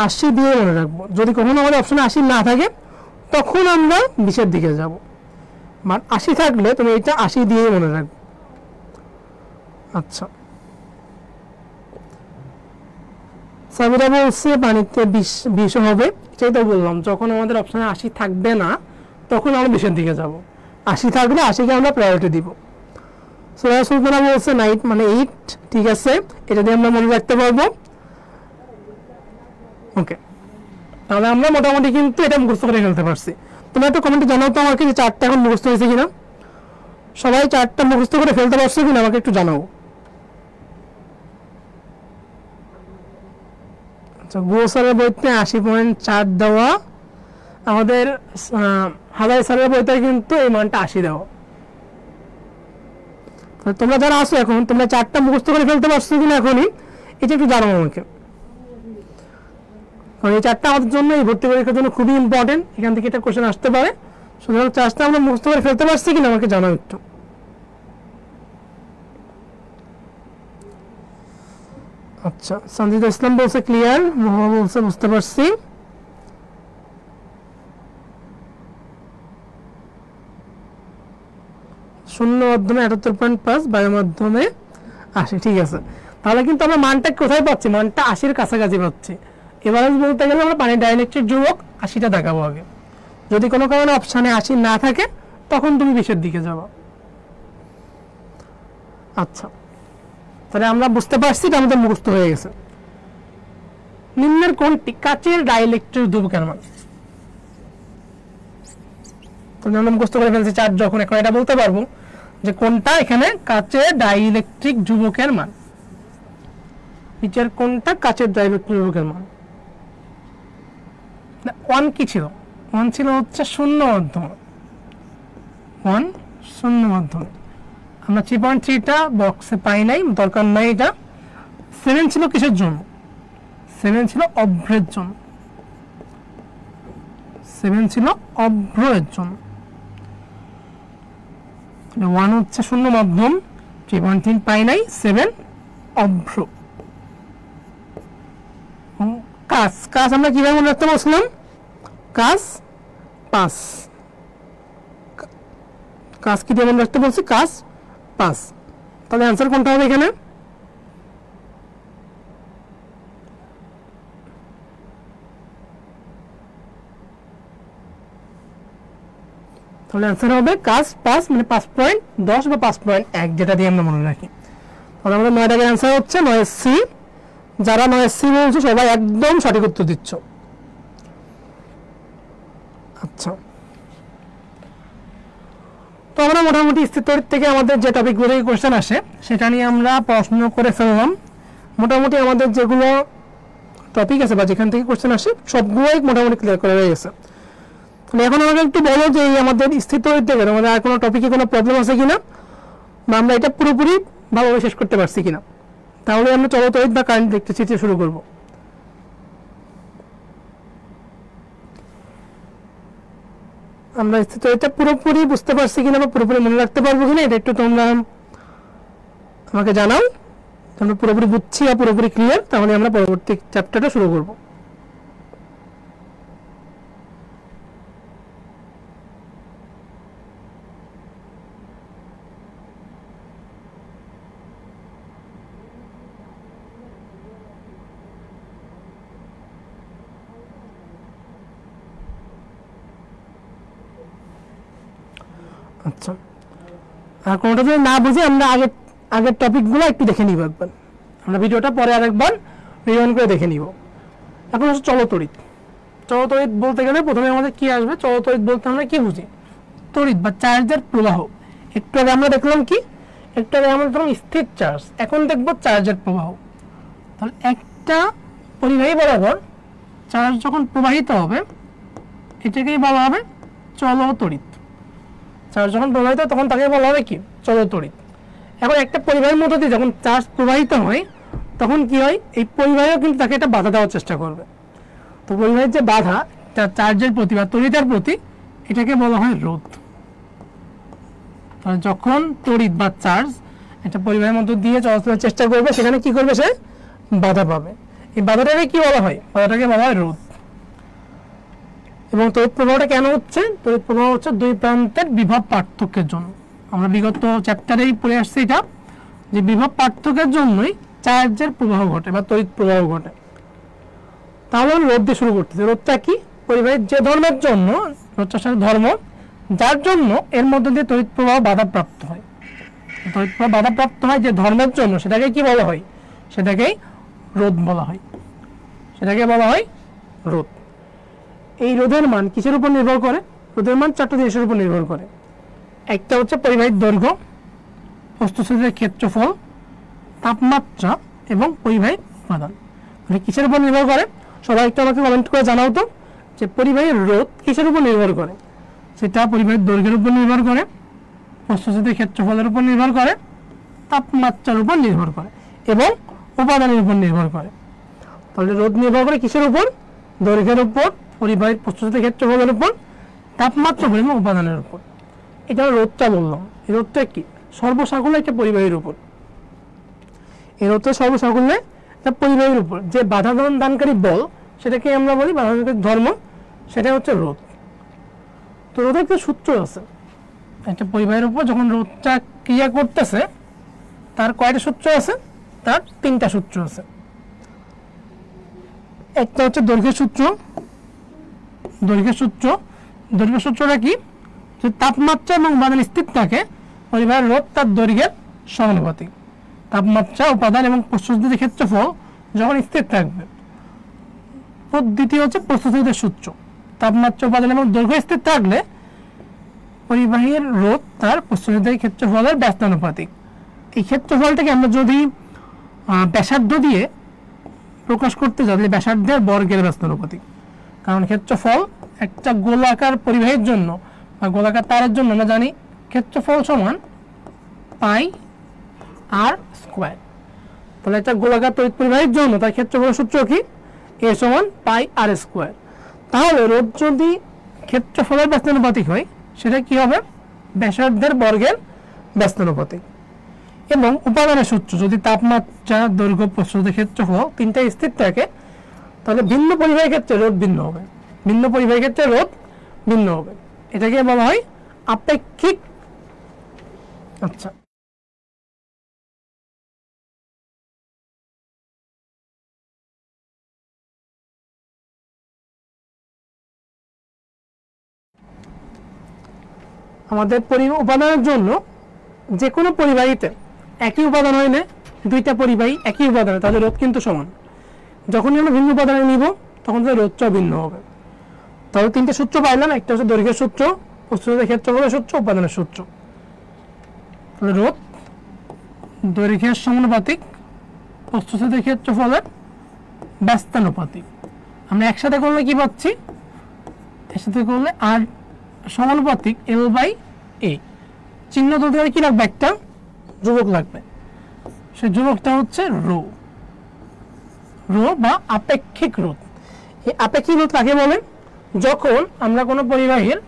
80 দিয়ে মনে রাখবো। যদি কখনো আমাদের অপশনে 80 না থাকে তখন আমরা 20-এর দিকে যাব, মান 80 থাকলে তুমি এটা 80 দিয়ে মনে রাখবে। আচ্ছা, সাবিরা বলছে পানিতে 20 হবে, এটাই তো বললাম, যখন আমাদের অপশনে 80 থাকবে না তখন আমরা 20-এর দিকে যাব, 80 থাকলে 80-কে আমরা প্রায়োরিটি দিব। সোয়া সুলতানা বলছে নাইট মানে 8, ঠিক আছে, এটা দিয়ে আমরা মনে রাখতে পারবো। ওকে, তাহলে আমরা মোটামুটি কিন্তু এটা মুখস্থ করে ফেলতে পারছি। তোমরা একটু কমেন্টে জানাও তো আমাকে যে চারটা এখন মুখস্থ হয়েছে কিনা, সবাই চারটা মুখস্থ করে ফেলতে পারছো কিনা আমাকে একটু জানাও। আচ্ছা, গুহ স্যারের বইতে 80.4 দেওয়া, আমাদের হাজার স্যারের বইতে কিন্তু এই মানটা 80 দেওয়া। তোমরা যারা আসো এখন, তোমরা চারটা মুখস্থ করে ফেলতে পারছো কিনা এখনই, এটা একটু জানাও আমাকে, কারণ এই চারটা আমাদের জন্য এই ভর্তি পরীক্ষার জন্য খুবই ইম্পর্টেন্ট। এখান থেকে এটা কোশ্চেন আসতে পারে, সুতরাং চার্জটা আমরা মুখস্থ করে ফেলতে পারছি কিনা আমাকে জানাও একটু। আচ্ছা, সঞ্জিদা ইসলাম বলছে ক্লিয়ার, মোহাম্মদ বলছে বুঝতে পারছি। শূন্য মাধ্যমে 78.5, বায়ু মাধ্যমে 80। ঠিক আছে, তাহলে কিন্তু আমরা মানটা কোথায় পাচ্ছি? মানটা 80-র কাছাকাছি পাচ্ছি। এভারেজ বলতে গেলে আমরা পানির ডাইইলেকট্রিক ধ্রুবক 80টা দেখাবো আগে। যদি কোনো কারণে অপশানে 80 না থাকে তখন তুমি 20-এর দিকে যাবো। আচ্ছা, তাহলে আমরা বুঝতে পারছি এটা আমাদের মুখস্থ হয়ে গেছে। নিম্নের কোনটি কাচের ডাইইলেকট্রিক ধ্রুবকের মান? তাহলে আমরা মুখস্থ করে ফেলছি চার্জ যখন, এখন এটা বলতে পারবো যে কোনটা এখানে কাচের ডাইইলেকট্রিক ধ্রুবকের মান। নিচের কোনটা কাচের ডাইইলেকট্রিক ধ্রুবকের মান? 1 কি ছিল? 1 ছিল হচ্ছে শূন্য মাধ্যমে, 1 শূন্য মাধ্যমে। আমরা 3.3টা বক্সে পাই নাই, দরকার নাই এটা। 7 ছিল কিসের জন্য? 7 ছিল অভ্রের জন্য, 7 ছিল অভ্রের জন্য। 1 হচ্ছে শূন্য মাধ্যম, 3.3 পাই নাই, 7 অভ্র। কাজ কাজ আমরা কিভাবে মনে রাখতে বলছিলাম? কাজ 5, কাজ কি দিয়ে মনে রাখতে বলছি? কাজ 5। তাহলে অ্যান্সার কোনটা হবে এখানে? তাহলে অ্যান্সার হবে কাজ 5, মানে 5.10 বা 5.1, যেটা দিয়ে আমরা মনে রাখি। তাহলে আমাদের 9 টাকার অ্যান্সার হচ্ছে 9C। যারা 9C বলছো সবাই একদম সঠিক উত্তর দিচ্ছ। আচ্ছা, তো আমরা মোটামুটি স্থির তড়িৎ থেকে আমাদের যে টপিকগুলো কোশ্চেন আসে সেটা নিয়ে আমরা পড়াশোনা করে ফেললাম। মোটামুটি আমাদের যেগুলো টপিক আছে বা যেখান থেকে কোশ্চেন আসে সবগুলোই মোটামুটি ক্লিয়ার করা হয়ে গেছে। তাহলে এখন আমাকে একটু বলো যে এই আমাদের স্থির তড়িৎ থেকে আমাদের আর কোনো টপিকে কোনো প্রবলেম আছে কিনা, বা আমরা এটা পুরোপুরি ভালোভাবে শেষ করতে পারছি কিনা। তাহলে আমরা চলতড়িৎ বা কারেন্ট ইলেকট্রিসিটি শুরু করব। আমরা স্থির তড়িৎটা পুরোপুরি বুঝতে পারছি কিনা বা পুরোপুরি মনে রাখতে পারবো কিনা এটা একটু তোমরা আমাকে জানাও। আমরা পুরোপুরি বুঝছি বা পুরোপুরি ক্লিয়ার, তাহলে আমরা পরবর্তী চ্যাপ্টারটা শুরু করব। আচ্ছা, আর কোনটা যদি না বুঝি আমরা আগের টপিকগুলো একটু দেখে নিব একবার। আমরা ভিডিওটা পরে আরেকবার রিভিউ করে দেখে নিব। এখন হচ্ছে চলতড়িৎ। চলতড়িৎ বলতে গেলে প্রথমে আমাদের কি আসবে? চলতড়িৎ বলতে আমরা কি বুঝি? তড়িৎ বা চার্জের প্রবাহ। একটু আগে আমরা দেখলাম কি? একটু আগে আমরা দেখলাম স্থির চার্জ, এখন দেখব চার্জের প্রবাহ। তাহলে একটা পরিবাহী বরাবর চার্জ যখন প্রবাহিত হবে এটাকেই বলা হবে চলতড়িৎ। চার্জ যখন প্রবাহিত হয় তখন তাকে বলা হবে কি? চলতড়িৎ। এখন একটা পরিবাহীর মধ্য দিয়ে যখন চার্জ প্রবাহিত হয় তখন কি হয়? এই পরিবাহীও কিন্তু তাকে একটা বাধা দেওয়ার চেষ্টা করবে। তো পরিবাহীর যে বাধা চার্জের প্রতি বা তড়িতের প্রতি, এটাকে বলা হয় রোধ। তাহলে যখন তড়িৎ বা চার্জ একটা পরিবাহীর মধ্য দিয়ে চলাচলের চেষ্টা করবে সেখানে কি করবে? সে বাধা পাবে। এই বাধাটাকে কি বলা হয়? বাধাটাকে বলা হয় রোধ। এবং তড়িৎ প্রবাহটা কেন হচ্ছে? তড়িৎ প্রবাহ হচ্ছে দুই প্রান্তের বিভব পার্থক্যের জন্য। আমরা বিগত চ্যাপ্টারেই পড়ে আসছি এটা, যে বিভব পার্থক্যের জন্যই চার্জের প্রবাহ ঘটে বা তড়িৎ প্রবাহ ঘটে। তাহলে আমরা রোধ দিয়ে শুরু করতেছি। রোধটা কি? পরিবাহীর যে ধর্মের জন্য, রোধটার সাথে ধর্ম যার জন্য এর মধ্য দিয়ে তড়িৎ প্রবাহ বাধাপ্রাপ্ত হয়। তড়িৎ প্রবাহ বাধাপ্রাপ্ত হয় যে ধর্মের জন্য, সেটাকে কি বলা হয়? সেটাকেই রোধ বলা হয়। সেটাকে বলা হয় রোধ। এই রোধের মান কিসের উপর নির্ভর করে? রোধের মান 4টা জিনিসের উপর নির্ভর করে। একটা হচ্ছে পরিবাহীর দৈর্ঘ্য, প্রস্তুতস্থিতির ক্ষেত্রফল, তাপমাত্রা এবং পরিবাহীর উপাদান। মানে কিসের উপর নির্ভর করে? সবাই একটু আমাকে কমেন্ট করে জানাও তো যে পরিবাহীর রোধ কিসের উপর নির্ভর করে। সেটা পরিবাহীর দৈর্ঘ্যের উপর নির্ভর করে, প্রস্তুতস্থিতির ক্ষেত্রফলের উপর নির্ভর করে, তাপমাত্রার উপর নির্ভর করে এবং উপাদানের উপর নির্ভর করে। তাহলে রোধ নির্ভর করে কিসের উপর? দৈর্ঘ্যের উপর, পরিবাহীর প্রস্তুতস্থিতির ক্ষেত্রফলের উপর, তাপমাত্রা পরিমাণ উপাদানের উপর। এটা রোধটা বললাম, এই রোধটা কি সর্বসাকুল্যে একটা পরিবাহীর উপর, এই রোধটা সর্বসাকুল্যে একটা পরিবাহীর উপর যে বাধা দানকারী বল সেটাকে আমরা বলি বাধা দানকারী ধর্ম, সেটা হচ্ছে রোধ। তো রোধের একটা সূত্র আছে, একটা পরিবাহীর উপর যখন রোধটা ক্রিয়া করতেছে তার কয়টা সূত্র আছে, তার 3টা সূত্র আছে। একটা হচ্ছে দৈর্ঘ্যের সূত্র। দৈর্ঘ্যের সূত্রটা কি, যে তাপমাত্রা এবং উপাদান স্থির থাকে পরিবাহীর রোধ তার দৈর্ঘ্যের সমানুপাতিক। তাপমাত্রা উপাদান এবং প্রস্থচ্ছেদের ক্ষেত্রফল যখন স্থির থাকবে। দ্বিতীয় হচ্ছে প্রস্থচ্ছেদের সূত্র, তাপমাত্রা উপাদান এবং দৈর্ঘ্য স্থির থাকলে পরিবাহীর রোধ তার প্রস্থচ্ছেদের ক্ষেত্রফলের ব্যস্তানুপাতিক। এই ক্ষেত্রফলটাকে আমরা যদি ব্যাসার্ধ দিয়ে প্রকাশ করতে যাই ব্যাসার্ধের বর্গের ব্যস্তানুপাতিক, কারণ ক্ষেত্রফল একটা গোলাকার পরিবাহীর জন্য বা গোলাকার তারের জন্য আমরা জানি ক্ষেত্রফল সমান পাই আর স্কোয়ার। তাহলে একটা গোলাকার তড়িৎ পরিবাহীর জন্য তার ক্ষেত্রফলের সূত্র কি, এ সমান পাই আর স্কোয়ার। তাহলে রোধ যদি ক্ষেত্রফলের ব্যস্তানুপাতিক হয় সেটা কি হবে, ব্যাসার্ধের বর্গের ব্যস্তানুপাতিক। এবং উপাদানের সূত্র যদি তাপমাত্রা দৈর্ঘ্য প্রস্থচ্ছেদের ক্ষেত্রফল 3টা স্থির থাকে তাহলে ভিন্ন পরিবাহীর ক্ষেত্রে রোধ ভিন্ন হবে, ভিন্ন পরিবাহীর ক্ষেত্রে রোধ ভিন্ন হবে। এটাকে বলা হয় আপেক্ষিক। আচ্ছা, আমাদের উপাদানের জন্য যে কোনো পরিবাহীতে একই উপাদান হইলে 2টা পরিবাহী একই উপাদানে তাদের রোধ কিন্তু সমান। যখনই আমরা ভিন্ন উপাদানে নিব তখন তাদের রোধটাও ভিন্ন হবে। তাহলে 3টে সূত্র পাইলাম, একটা হচ্ছে দৈর্ঘ্যের সূত্র, প্রস্থচ্ছেদের ক্ষেত্রফলের সূত্র, উপাদানের সূত্র। তাহলে রোধ দৈর্ঘ্যের সমানুপাতিক, প্রস্থচ্ছেদের ক্ষেত্রফলের ব্যস্তানুপাতিক। আমরা একসাথে করলে কি পাচ্ছি, একসাথে করলে আর সমানুপাতিক L/A। চিহ্ন তুলতে গেলে কি লাগবে, একটা ধ্রুবক লাগবে, সেই ধ্রুবকটা হচ্ছে রো বা আপেক্ষিক রোধ। এই আপেক্ষিক রোধ কাকে বলে, যখন আমরা কোনো পরিবাহীর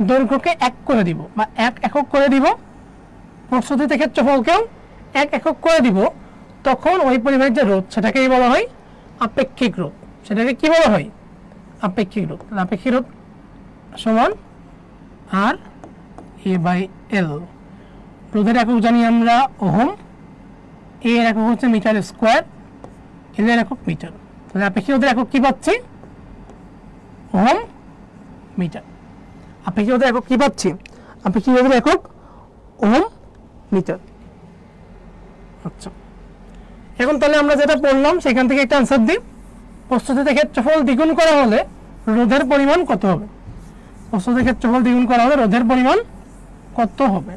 দৈর্ঘ্যকে 1 করে দিব বা 1 একক করে দিব, প্রস্থচ্ছেদের ক্ষেত্রফলকেও 1 একক করে দিব, তখন ওই পরিবাহীর যে রোধ সেটাকেই বলা হয় আপেক্ষিক রোধ। সেটাকে কি বলা হয়, আপেক্ষিক রোধ। আপেক্ষিক রোধ সমান আর A/L। রোধের একক জানি আমরা ওহম, এ এর একক হচ্ছে মিটার স্কোয়ার, এল এর একক মিটার। তাহলে আপেক্ষিক রোধের একক কি পাচ্ছি, ওহম মিটার। আপেক্ষিক রোধের একক কি পাচ্ছি, আপেক্ষিক রোধের একক ওহম মিটার। আচ্ছা, এখন তাহলে আমরা যেটা পড়লাম সেখান থেকে একটা আনসার দিই। প্রস্থচ্ছেদের ক্ষেত্রফল দ্বিগুণ করা হলে রোধের পরিমাণ কত হবে, প্রস্থচ্ছেদের ক্ষেত্রফল দ্বিগুণ করা হলে রোধের পরিমাণ কত হবে।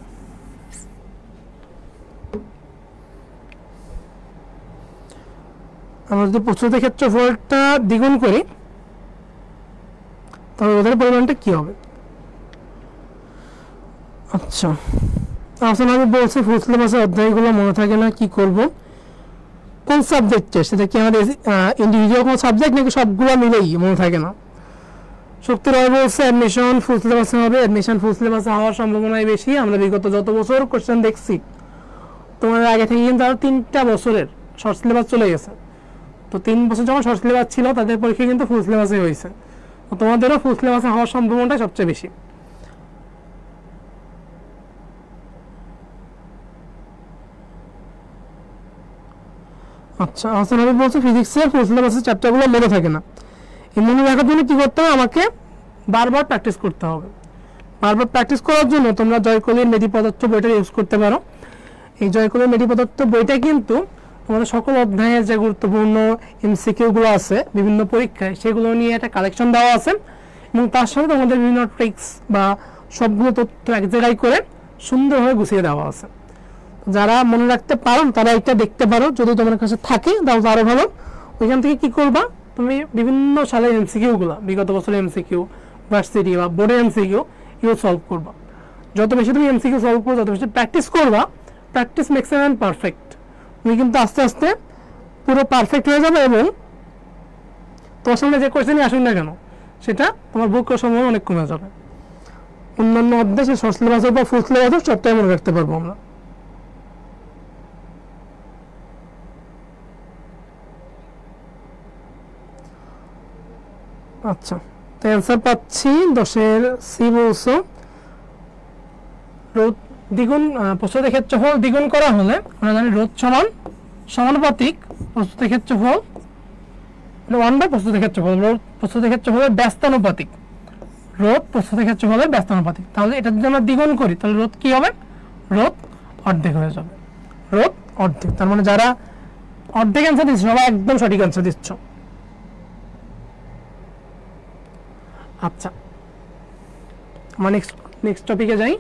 আমরা যদি প্রস্থচ্ছেদের ক্ষেত্রফলটা দ্বিগুণ করি তাহলে রোধের পরিমাণটা কি হবে। আচ্ছা, আসলে আমি বলছি ফুল সিলেবাসের অধ্যায়গুলো মনে থাকে না, কি করব, কোন সাবজেক্টে, সেটা কি আমাদের ইন্ডিভিজুয়াল কোন সাবজেক্ট নাকি সবগুলো মিলেই মনে থাকে না। শক্তি রয় বলছে অ্যাডমিশন ফুল সিলেবাসে হবে, অ্যাডমিশন ফুল সিলেবাসে হওয়ার সম্ভাবনাই বেশি। আমরা বিগত যত বছর কোশ্চেন দেখছি তোমাদের আগে থেকে কিন্তু আরো 3টা বছরের শর্ট সিলেবাস চলে গেছে। তো 3 বছর যখন শর্ট সিলেবাস ছিল তাদের পরীক্ষা কিন্তু ফুল সিলেবাসে হয়েছে, তো তোমাদেরও ফুল সিলেবাসে হওয়ার সম্ভাবনাটা সবচেয়ে বেশি। আচ্ছা, হাসান হাবিব বলছে ফিজিক্সের ফুল সিলেবাসের চ্যাপ্টারগুলো মনে থাকে না। এই মনে রাখার জন্য কি করতে হবে, আমাকে বারবার প্র্যাকটিস করতে হবে। বারবার প্র্যাকটিস করার জন্য তোমরা জয়কলির মেধি পদার্থ বইটা ইউজ করতে পারো। এই জয়কলির মেধি পদার্থ বইটা কিন্তু তোমাদের সকল অধ্যায়ের যে গুরুত্বপূর্ণ এমসিকিউগুলো আছে বিভিন্ন পরীক্ষায় সেগুলো নিয়ে একটা কালেকশন দেওয়া আছে, এবং তার সাথে তোমাদের বিভিন্ন ট্রিক্স বা সবগুলো তথ্য এক জায়গায় করে সুন্দরভাবে গুছিয়ে দেওয়া আছে। যারা মনে রাখতে পারো তারা এটা দেখতে পারো, যদি তোমার কাছে থাকে তাহলে আরো ভালো। ওইখান থেকে কি করবা, তুমি বিভিন্ন সালের এমসিকিউগুলো, বিগত বছরের এমসিকিউ, ভার্সিটি বা বোর্ডের এমসিকিউ এগুলো সলভ করবা। যত বেশি তুমি এমসিকিউ সলভ করো, যত বেশি প্র্যাকটিস করবা, practice makes a man perfect. তুমি কিন্তু আস্তে আস্তে পুরো পারফেক্ট হয়ে যাবে, এবং তোমার সামনে যে কোয়েশ্চেনই আসুন না কেন সেটা তোমার বুক করার সম্ভাবনা অনেক কমে যাবে। অন্যান্য অধ্যায় সে শর্ট সিলেবাস হোক বা ফুল সিলেবাস হোক সবটাই মনে রাখতে পারবো আমরা। আচ্ছা, তো অ্যান্সার পাচ্ছি 10-এর সি বলছো। রোধ দ্বিগুণ প্রস্তুতের ক্ষেত্রফল দ্বিগুণ করা হলে আমরা জানি রোধ সমান সমানুপাতিক প্রস্তুতের ক্ষেত্রফল 1/, প্রস্তুতের ক্ষেত্রফল রোধ প্রস্তুতের ক্ষেত্রফলের ব্যস্তানুপাতিক, রোধ প্রস্তুতের ক্ষেত্রফলের ব্যস্তানুপাতিক। তাহলে এটা যদি আমরা দ্বিগুণ করি তাহলে রোধ কি হবে? রোধ অর্ধেক হয়ে যাবে, রোধ অর্ধেক। তার মানে যারা অর্ধেক অ্যান্সার দিচ্ছ সবাই একদম সঠিক অ্যান্সার দিচ্ছ। আচ্ছা, আমরা নেক্সট টপিকে যাই।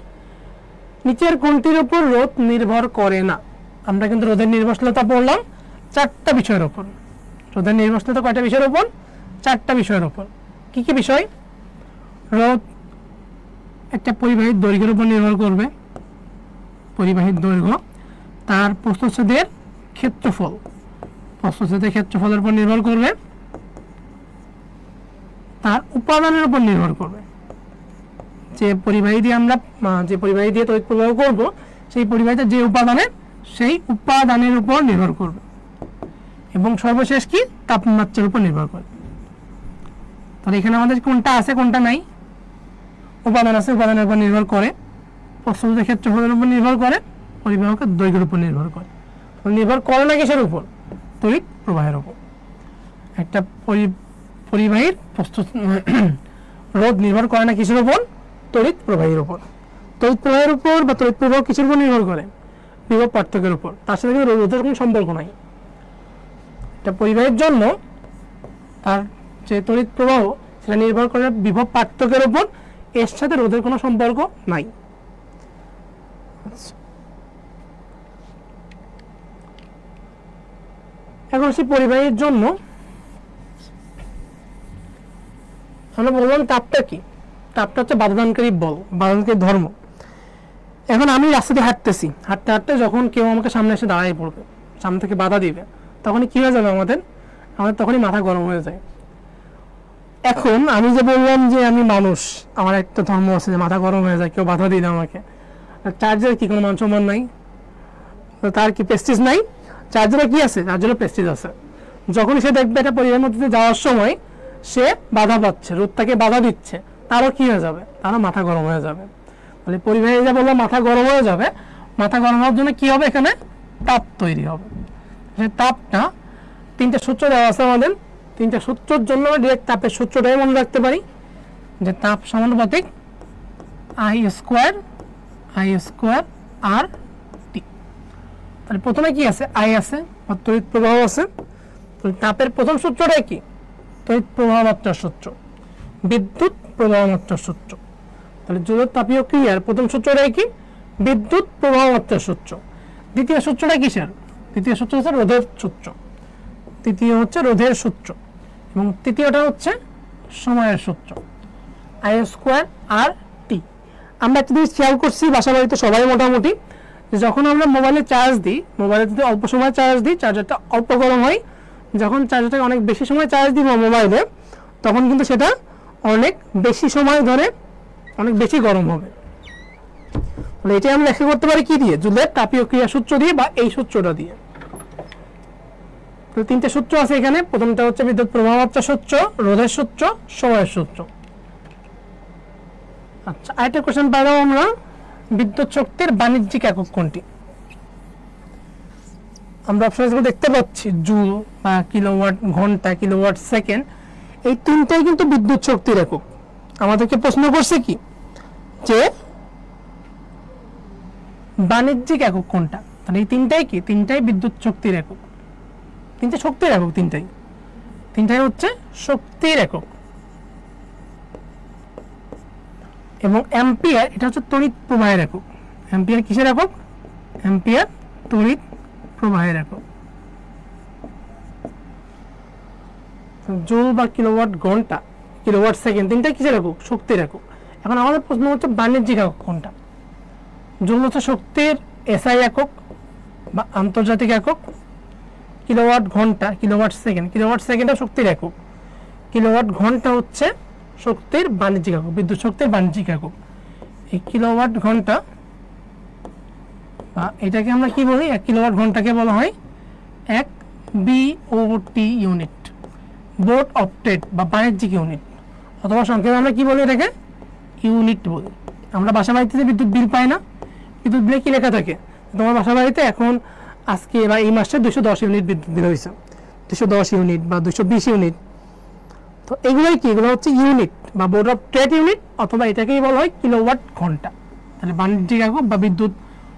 নিচের কোনটির উপর রোধ নির্ভর করে না? আমরা কিন্তু রোধের নির্ভরশীলতা পড়লাম 4টা বিষয়ের উপর। রোধের নির্ভরশীলতা কয়টা বিষয়ের উপর? 4টা বিষয়ের উপর। কি কি বিষয়? রোধ একটা পরিবাহীর দৈর্ঘ্যের উপর নির্ভর করবে, পরিবাহীর দৈর্ঘ্য। তার প্রস্থচ্ছেদের ক্ষেত্রফল, প্রস্থচ্ছেদের ক্ষেত্রফলের উপর নির্ভর করবে। তার উপাদানের উপর নির্ভর করবে, যে পরিবাহী দিয়ে আমরা তড়িৎ প্রবাহ করব সেই পরিবাহীতে যে উপাদানের, সেই উপাদানের উপর নির্ভর করবে। এবং সর্বশেষ কি? তাপমাত্রার উপর নির্ভর করবে। তাহলে এখানে আমাদের কোনটা আছে কোনটা নাই? উপাদান আছে, উপাদানের উপর নির্ভর করে। প্রস্থচ্ছেদের ক্ষেত্রফলের উপর নির্ভর করে, পরিবাহকের দৈর্ঘ্যের উপর নির্ভর করে। নির্ভর করে না কিসের উপর? তড়িৎ প্রবাহের উপর। একটা পরিবাহীর রোধ নির্ভর করে না কিসের উপর? তড়িৎ প্রবাহের উপর। তড়িৎ প্রবাহের উপর বা তড়িৎ প্রবাহ কিসের উপর নির্ভর করে? বিভব পার্থক্যের উপর। তার সাথে কিন্তু রোধের কোনো সম্পর্ক নাই। একটা পরিবাহীর জন্য তার যে তড়িৎ প্রবাহ সেটা নির্ভর করে বিভব পার্থক্যের উপর, এর সাথে রোধের কোনো সম্পর্ক নাই। এখন সেই পরিবাহীর জন্য আমরা বললাম তাপটা কি? তাপটা হচ্ছে বাধাদানকারী বল, বাধাদানকারী ধর্ম। এখন আমি রাস্তা দিয়ে হাঁটতেছি, হাঁটতে হাঁটতে যখন কেউ আমাকে সামনে এসে দাঁড়ায় পড়বে, সামনে থেকে বাধা দিবে, তখনই কি হয়ে যাবে? আমাদের তখনই মাথা গরম হয়ে যায়। এখন আমি যে বললাম যে আমি মানুষ, আমার একটা ধর্ম আছে যে মাথা গরম হয়ে যায় কেউ বাধা দিলে আমাকে। চার্জের কি কোনো মান সম্মান নাই? তার কি প্রেস্টিজ নাই? চার্জের কি আছে? চার্জেরও প্রেস্টিজ আছে। যখন সে দেখবে একটা পরিবারের মধ্যে যাওয়ার সময় সে বাধা পাচ্ছে, রোদ তাকে বাধা দিচ্ছে, তারও কি হয়ে যাবে? তারও মাথা গরম হয়ে যাবে। মানে পরিবাহী যা বললাম মাথা গরম হয়ে যাবে, মাথা গরম হওয়ার জন্য কি হবে? এখানে তাপ তৈরি হবে। সেই তাপটা 3টে সূত্র দেওয়া আছে আমাদের। 3টে সূত্রের জন্য ডিরেক্ট তাপের সূত্রটাই মনে রাখতে পারি, যে তাপ সমানুপাতিক I² আর টি। তাহলে প্রথমে কি আছে? আই আছে, তড়িৎ প্রবাহ আছে। তাপের প্রথম সূত্রটাই কি? তড়িৎ প্রবাহ মাত্রার সূত্র, বিদ্যুৎ প্রবাহ মাত্রার সূত্র। তাহলে জোড় তাপীয় ক্রিয়ার প্রথম সূত্রটাই কি? বিদ্যুৎ প্রবাহ মাত্রার সূত্র। দ্বিতীয় সূত্রটা কিসের? দ্বিতীয় সূত্র হচ্ছে রোধের সূত্র। তৃতীয় হচ্ছে রোধের সূত্র এবং তৃতীয়টা হচ্ছে সময়ের সূত্র, I² আর টি। আমরা একটা জিনিস খেয়াল করছি বাসা বাড়িতে সবাই মোটামুটি, যখন আমরা মোবাইলে চার্জ দিই, মোবাইলে যদি অল্প সময় চার্জ দিই চার্জারটা অল্প গরম হয়। যখন চার্জারটাকে অনেক বেশি সময় চার্জ দিব মোবাইলে, তখন কিন্তু সেটা অনেক বেশি সময় ধরে অনেক বেশি গরম হবে। তাহলে এটাই আমরা ব্যাখ্যা করতে পারি কি দিয়ে? জুলের তাপীয় ক্রিয়া সূত্র দিয়ে বা এই সূত্রটা দিয়ে। তো 3টে সূত্র আছে এখানে। প্রথমটা হচ্ছে বিদ্যুৎ প্রবাহ মাত্রা সূত্র, রোধের সূত্র, সময়ের সূত্র। আচ্ছা, আরেকটা কোশ্চেন পাইলাম আমরা, বিদ্যুৎ শক্তির বাণিজ্যিক একক কোনটি? আমরা অপশনগুলো দেখতে পাচ্ছি, জুল বা কিলোওয়াট ঘন্টা, কিলোওয়াট সেকেন্ড, এই 3টাই কিন্তু বিদ্যুৎ শক্তির একক। আমাদেরকে প্রশ্ন করছে কি যে বাণিজ্যিক একক কোনটা? তাহলে এই 3টাই কি? 3টাই বিদ্যুৎ শক্তির একক। 3টে শক্তির একক, 3টাই হচ্ছে শক্তির একক। এবং অ্যাম্পিয়ার এটা হচ্ছে তড়িৎ প্রবাহের একক। অ্যাম্পিয়ার কিসের একক? অ্যাম্পিয়ার তড়িৎ প্রবাহের একক। জুল বা কিলোওয়াট ঘন্টা, কিলোওয়াট সেকেন্ড, 3টাই কিসের একক? শক্তির একক। এখন আমাদের প্রশ্ন হচ্ছে বাণিজ্যিক একক কোনটা? জুল হচ্ছে শক্তির এসআই একক বা আন্তর্জাতিক একক। কিলোওয়াট ঘন্টা, কিলোওয়াট সেকেন্ড, কিলোওয়াট সেকেন্ডটা শক্তির একক। কিলোওয়াট ঘন্টা হচ্ছে শক্তির বাণিজ্যিক একক, বিদ্যুৎ শক্তির বাণিজ্যিক একক। এই কিলোওয়াট ঘন্টা বা এটাকে আমরা কি বলি, 1 কিলোওয়াট ঘন্টাকে বলা হয় 1 BOT ইউনিট, বোট অপটেট বা বাণিজ্যিক ইউনিট, অথবা সংক্ষেপে আমরা কি বলি এটাকে ইউনিট বলি। আমরা বাসা বাড়িতে যে বিদ্যুৎ বিল পাই না, বিদ্যুৎ বিলে কি লেখা থাকে, তোমার বাসা বাড়িতে এখন আজকে বা এই মাসে 210 ইউনিট বিদ্যুৎ বিল হয়েছে, 210 ইউনিট বা 220 ইউনিট। তো এগুলোই কি, এগুলো হচ্ছে ইউনিট বা বোর্ড অফ ট্রেড ইউনিট, অথবা এটাকেই বলা হয় কিলোওয়াট ঘন্টা। তাহলে বাণিজ্যিক একক বা বিদ্যুৎ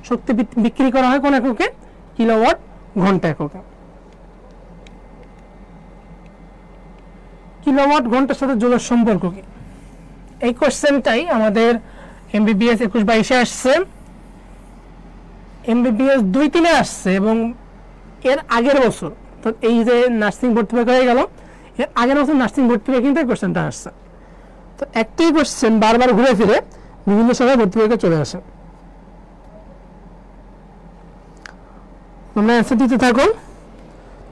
শক্তি বিক্রি করা হয় কোন এককে, কিলোওয়াট ঘন্টা এককে। কিলোওয়াট ঘন্টার সাথে জুলের সম্পর্ক কি, এই কোশ্চেনটাই আমাদের MBBS 21-22 আসছে, MBBS 2-3 আসছে, এবং এর আগের বছর, তো এই যে নার্সিং ভর্তি পরীক্ষা হয়ে গেল, এর আগের বছর নার্সিং ভর্তি পরীক্ষা কিন্তু এই কোশ্চেনটা আসছে। তো একটাই কোশ্চেন বারবার ঘুরে ফিরে বিভিন্ন সময় ভর্তি পরীক্ষা চলে আসে। তোমরা অ্যান্সার দিতে থাকো,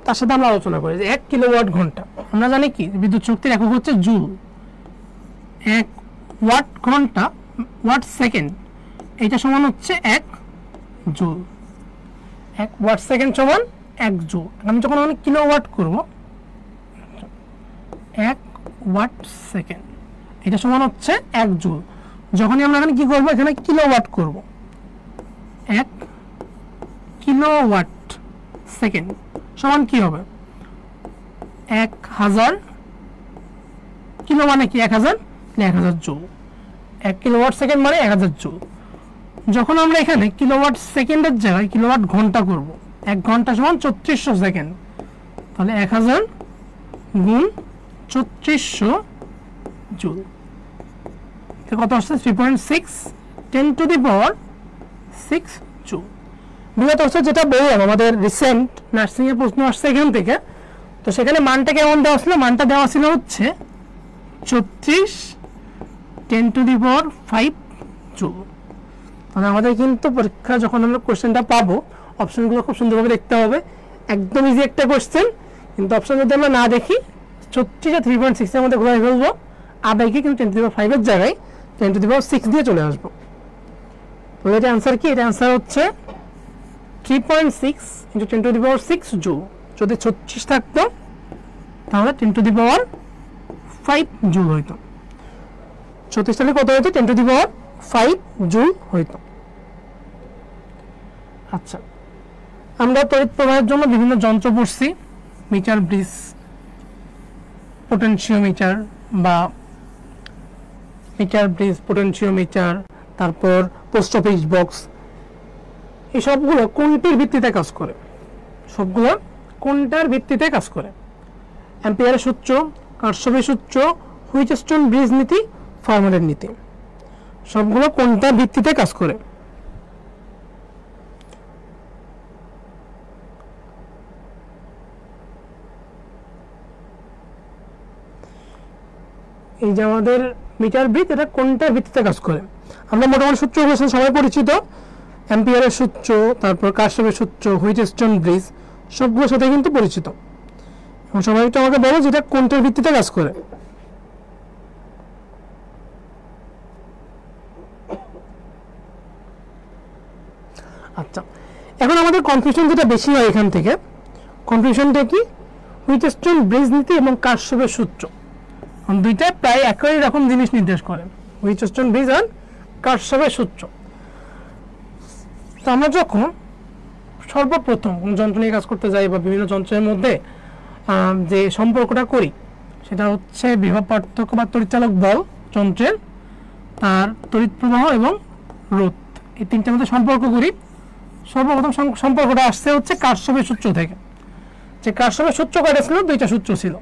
তার সাথে আমরা আলোচনা করি যে 1 কিলোওয়াট ঘন্টা, আমরা জানি কি বিদ্যুৎ শক্তির একক হচ্ছে জুল, 1 ওয়াট ঘন্টা, ওয়াট সেকেন্ড, এটা সমান হচ্ছে 1 জুল। 1 ওয়াট সেকেন্ড সমান 1 জুল। আমি যখন অনেক কিলোওয়াট করব, 1 ওয়াট সেকেন্ড এটা সমান হচ্ছে 1 জুল। যখনই আমরা এখানে কি করব, এখানে কিলোওয়াট করব, 1 কিলোওয়াট সেকেন্ড সমান কি হবে, 1000 কিলো মানে কি 1000, 1000 জুল। 1 কিলোওয়াট সেকেন্ড মানে 1000 জুল। যখন আমরা এখানে কিলোওয়াট সেকেন্ডের জায়গায় কিলোওয়াট ঘন্টা করব, 1 ঘন্টা সমান 3400 সেকেন্ড, তাহলে 1000 গুণ 3400 জুল, কত আসছে 3.6 10⁶ জুল। বিগত বছর যেটা বললাম আমাদের রিসেন্ট নার্সিং এর প্রশ্ন আসছে এখান থেকে, তো সেখানে মানটা কেমন দেওয়া ছিল, মানটা দেওয়া ছিল হচ্ছে 34 10⁵ জুল। মানে আমাদের কিন্তু পরীক্ষা যখন আমরা কোশ্চেনটা পাবো, অপশনগুলো খুব সুন্দরভাবে দেখতে হবে, একদম ইজি একটা কোশ্চেন, কিন্তু অপশন যদি আমরা না দেখি 34 আর 3.6 এর মধ্যে ঘুরে ফেলবো, আবেগে কিন্তু 10⁵ এর জায়গায় 10⁶ দিয়ে চলে আসবো। তো এটা অ্যান্সার কি, এটা অ্যান্সার হচ্ছে 3.6 × 10⁶ জুল। যদি 36 থাকতো তাহলে 10⁵ জুল হইতো, 36 তাহলে কত হইতো, 10⁵ জুল হইতো। আচ্ছা, আমরা তড়িৎ প্রবাহের জন্য বিভিন্ন যন্ত্র পড়ছি, মিটার ব্রিজ, পোটেনশিওমিটার বা মিটার ব্রিজ, পোটেনশিওমিটার, তারপর পোস্ট অফিস বক্স, এই সবগুলো কোনটির ভিত্তিতে কাজ করে, সবগুলো কোনটার ভিত্তিতে কাজ করে, অ্যাম্পিয়ারের সূত্র, কারশফের সূত্র, হুইটস্টোন ব্রিজ নীতি, ফার্মারের নীতি, সবগুলো কোনটার ভিত্তিতে কাজ করে। এই যে আমাদের মিটার ব্রিজ, এটা কোনটার ভিত্তিতে কাজ করে, আমরা মোটামুটি সূত্রগুলো সবাই পরিচিত, অ্যাম্পিয়ারের সূত্র, তারপর কারশফের সূত্র, হুইটস্টোন ব্রিজ, সবগুলোর সাথে কিন্তু পরিচিত। এখন সবাই একটু আমাকে বলো যেটা কোনটার ভিত্তিতে কাজ করে। আচ্ছা, এখন আমাদের কনফিউশন যেটা বেশি হয় এখান থেকে, কনফিউশনটা কি, হুইটস্টোন ব্রিজ নীতি এবং কারশফের সূত্র, দুইটা প্রায় একই রকম জিনিস নির্দেশ করে, হুইটস্টোন ব্রিজ আর কারশফের সূত্র। তো আমরা যখন সর্বপ্রথম কোন যন্ত্র নিয়ে কাজ করতে যাই বা বিভিন্ন যন্ত্রের মধ্যে যে সম্পর্কটা করি, সেটা হচ্ছে বিভব পার্থক্য বা তড়িৎচালক বল যন্ত্রের, তার তড়িৎ প্রবাহ এবং রোধ, এই তিনটার মধ্যে সম্পর্ক করি। সর্বপ্রথম সম্পর্কটা আসছে হচ্ছে কারশফের সূত্র থেকে। যে কারশফের সূত্র কয়টা ছিল, দুইটা সূত্র ছিল।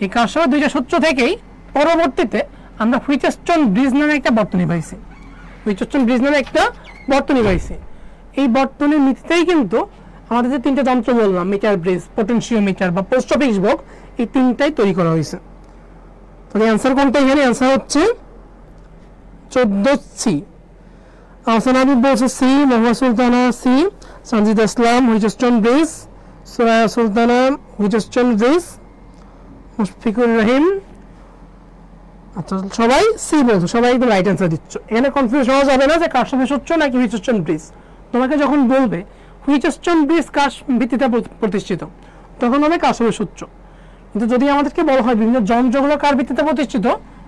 এই কারশফের দুইটা সূত্র থেকেই পরবর্তীতে আমরা হুইটস্টোন ব্রিজ নামে একটা বর্তনী পাইছি, হুইটস্টোন ব্রিজ নামে একটা বর্তনী পাইছি। এই বর্তনীর নীতিতেই কিন্তু আমাদের যে তিনটা যন্ত্র বললাম, মিটার ব্রিজ, পোটেনশিওমিটার বা পোস্ট অফিস বক্স, এই তিনটাই তৈরি করা হয়েছে। তাহলে অ্যান্সার কোনটা, এখানে অ্যান্সার হচ্ছে 14C। আহসান হাবিব বলছে C, Mohammad Sultana C, Sanjida Islam Wheatstone bridge, Suraiya Sultana Wheatstone bridge, Mushfiqur Rahim আচ্ছা সবাই সি বলছো, সবাই একদম রাইট অ্যান্সার দিচ্ছ। এখানে কনফিউজ হওয়া যাবে না যে কার্শফের সূত্র নাকি হুইটস্টোন ব্রিজ। তোমাকে যখন বলবে হুইটস্টোন ব্রিজ কার ভিত্তিতে প্রতিষ্ঠিত, তখন হবে কার্শফের সূত্র। কিন্তু যদি আমাদেরকে বলা হয় বিভিন্ন যন্ত্রগুলো কার ভিত্তিতে প্রতিষ্ঠিত,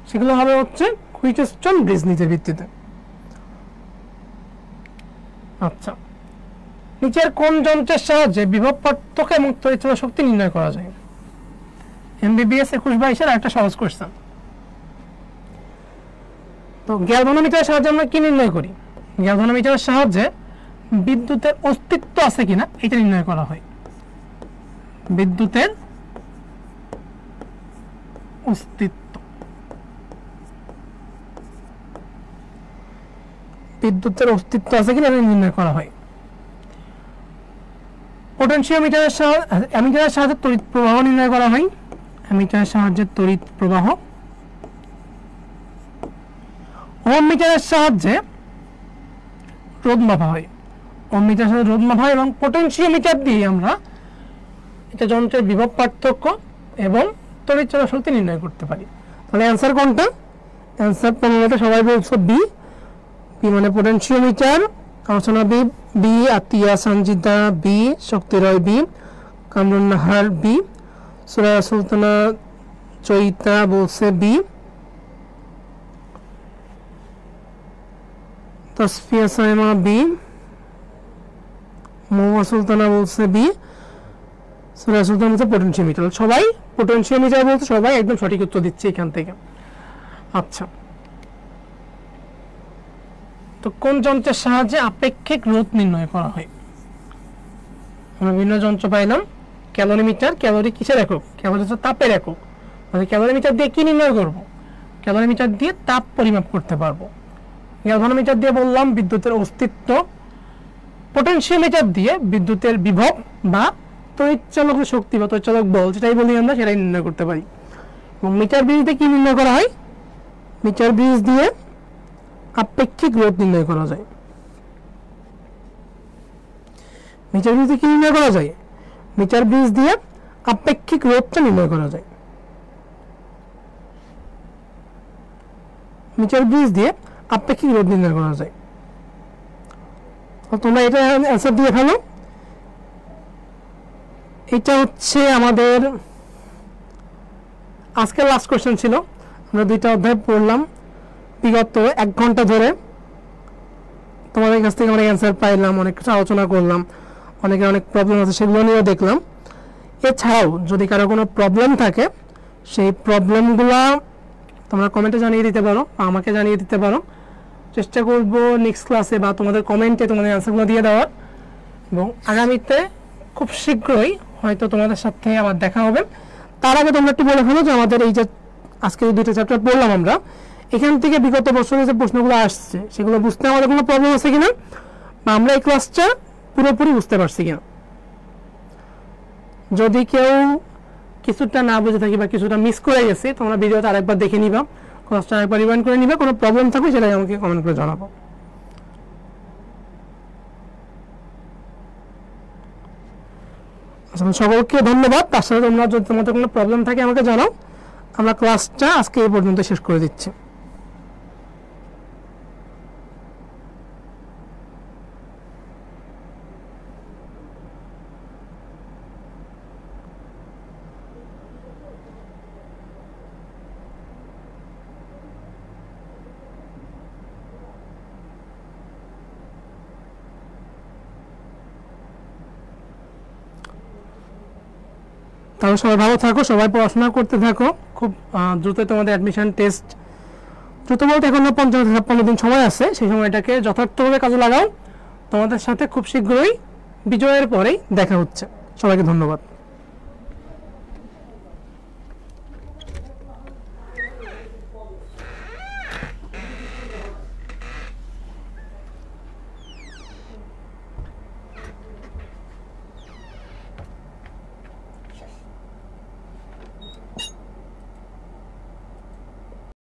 সেগুলো হবে হচ্ছে হুইটস্টোন ব্রিজ নীতির ভিত্তিতে। আচ্ছা, নিচের কোন যন্ত্রের সাহায্যে বিভব পার্থক্য এবং তড়িৎ শক্তি নির্ণয় করা যায়? MBBS 21-22 একটা সহজ কোশ্চেন। তো গ্যালভানোমিটারের সাহায্যে আমরা কি নির্ণয় করি? গ্যালভানোমিটারের সাহায্যে বিদ্যুতের অস্তিত্ব আছে কিনা এটা নির্ণয় করা হয়। বিদ্যুতের অস্তিত্ব, বিদ্যুতের অস্তিত্ব আছে কিনা এটা নির্ণয় করা হয়। পোটেনশিওমিটারের সাহায্যে তড়িৎ প্রবাহ নির্ণয় করা হয়। অ্যামিটারের সাহায্যে তড়িৎ প্রবাহ। ওহম মিটারের সাহায্যে রোধ মাপা হয়। ওহম মিটারের সাহায্যে রোধ মাপা হয় এবং পোটেনশিওমিটার দিয়ে আমরা এটা যন্ত্রের বিভব পার্থক্য এবং তড়িৎ চলা শক্তি নির্ণয় করতে পারি। তাহলে অ্যান্সার কোনটা? অ্যান্সার পনেরোতে সবাই বলছো বি। বি মানে পোটেনশিওমিটার। আলোচনা বি, বি আতিয়া সঞ্জিতা বি, শক্তি রয় বি, কামরুন নাহার বি, সুরায়া সুলতানা চৈতা বলছে বি, তসফিয়া সাইমা বি, মহুয়া সুলতানা বলছে বি, সুরায়া সুলতানা বলছে পোটেনশিওমিটার। সবাই পোটেনশিওমিটার বলছে, সবাই একদম সঠিক উত্তর দিচ্ছে এখান থেকে। আচ্ছা, তো কোন যন্ত্রের সাহায্যে আপেক্ষিক রোধ নির্ণয় করা হয়? আমরা বিভিন্ন যন্ত্র পাইলাম। ক্যালোরিমিটার, ক্যালোরি কিসের একক? ক্যালোরি হচ্ছে তাপের একক। তাহলে ক্যালোরিমিটার দিয়ে কি নির্ণয় করব? ক্যালোরিমিটার দিয়ে তাপ পরিমাপ করতে পারবো। গ্যালভানোমিটার দিয়ে বললাম বিদ্যুতের অস্তিত্ব। পোটেনশিওমিটার দিয়ে বিদ্যুতের বিভব বা তড়িৎচালক শক্তি বা তড়িৎচালক বল যেটাই বলি আমরা সেটাই নির্ণয় করতে পারি। এবং মিটার ব্রিজ দিয়ে কি নির্ণয় করা হয়? মিটার ব্রিজ দিয়ে আপেক্ষিক রোধ নির্ণয় করা যায়। মিটার ব্রিজ দিয়ে কি নির্ণয় করা যায়? মিটার ব্রিজ দিয়ে আপেক্ষিক রোধটা নির্ণয় করা যায়। মিটার ব্রিজ দিয়ে আপেক্ষিক রোধ নির্ণয় করা যায়। তোমরা এটা অ্যান্সার দিয়ে ফেলো। এটা হচ্ছে আমাদের আজকের লাস্ট কোশ্চেন ছিল। আমরা 2টা অধ্যায় পড়লাম বিগত 1 ঘন্টা ধরে। তোমাদের কাছ থেকে অনেক অ্যান্সার পাইলাম, অনেক কিছু আলোচনা করলাম, অনেকের অনেক প্রবলেম আছে সেগুলো নিয়েও দেখলাম। এছাড়াও যদি কারো কোনো প্রবলেম থাকে সেই প্রবলেমগুলো তোমরা কমেন্টে জানিয়ে দিতে পারো, আমাকে জানিয়ে দিতে পারো। চেষ্টা করব নেক্সট ক্লাসে বা তোমাদের কমেন্টে তোমাদের অ্যান্সারগুলো দিয়ে দেওয়ার। এবং আগামীতে খুব শীঘ্রই হয়তো তোমাদের সাথে আবার দেখা হবে। তার আগে তোমরা একটু বলে ফেলো যে আমাদের এই যে আজকে 2টা চ্যাপ্টার পড়লাম আমরা, এখান থেকে বিগত বছরের যে প্রশ্নগুলো আসছে সেগুলো বুঝতে আমাদের কোনো প্রবলেম আছে কিনা, বা আমরা এই ক্লাসটা পুরোপুরি বুঝতে পারছি কিনা। যদি কেউ কিছুটা না বুঝে থাকি বা কিছুটা মিস করে গেছে, তোমরা ভিডিওটা আরেকবার দেখে নিবা, ক্লাসটা আরেকবার রিভাইন্ড করে নিবা। কোনো প্রবলেম থাকলে সেটাই আমাকে কমেন্ট করে জানাবো। সকলকে ধন্যবাদ। তার সাথে তোমরা যদি তোমাদের কোনো প্রবলেম থাকে আমাকে জানাও। আমরা ক্লাসটা আজকে এই পর্যন্ত শেষ করে দিচ্ছি। তাহলে সবাই ভালো থাকো, সবাই পড়াশোনা করতে থাকো। খুব দ্রুত তোমাদের অ্যাডমিশন টেস্ট, দ্রুত বলতে এখনো 50-56 দিন সময় আছে, সেই সময়টাকে যথার্থভাবে কাজে লাগাও। তোমাদের সাথে খুব শীঘ্রই বিজয়ের পরেই দেখা হচ্ছে। সবাইকে ধন্যবাদ।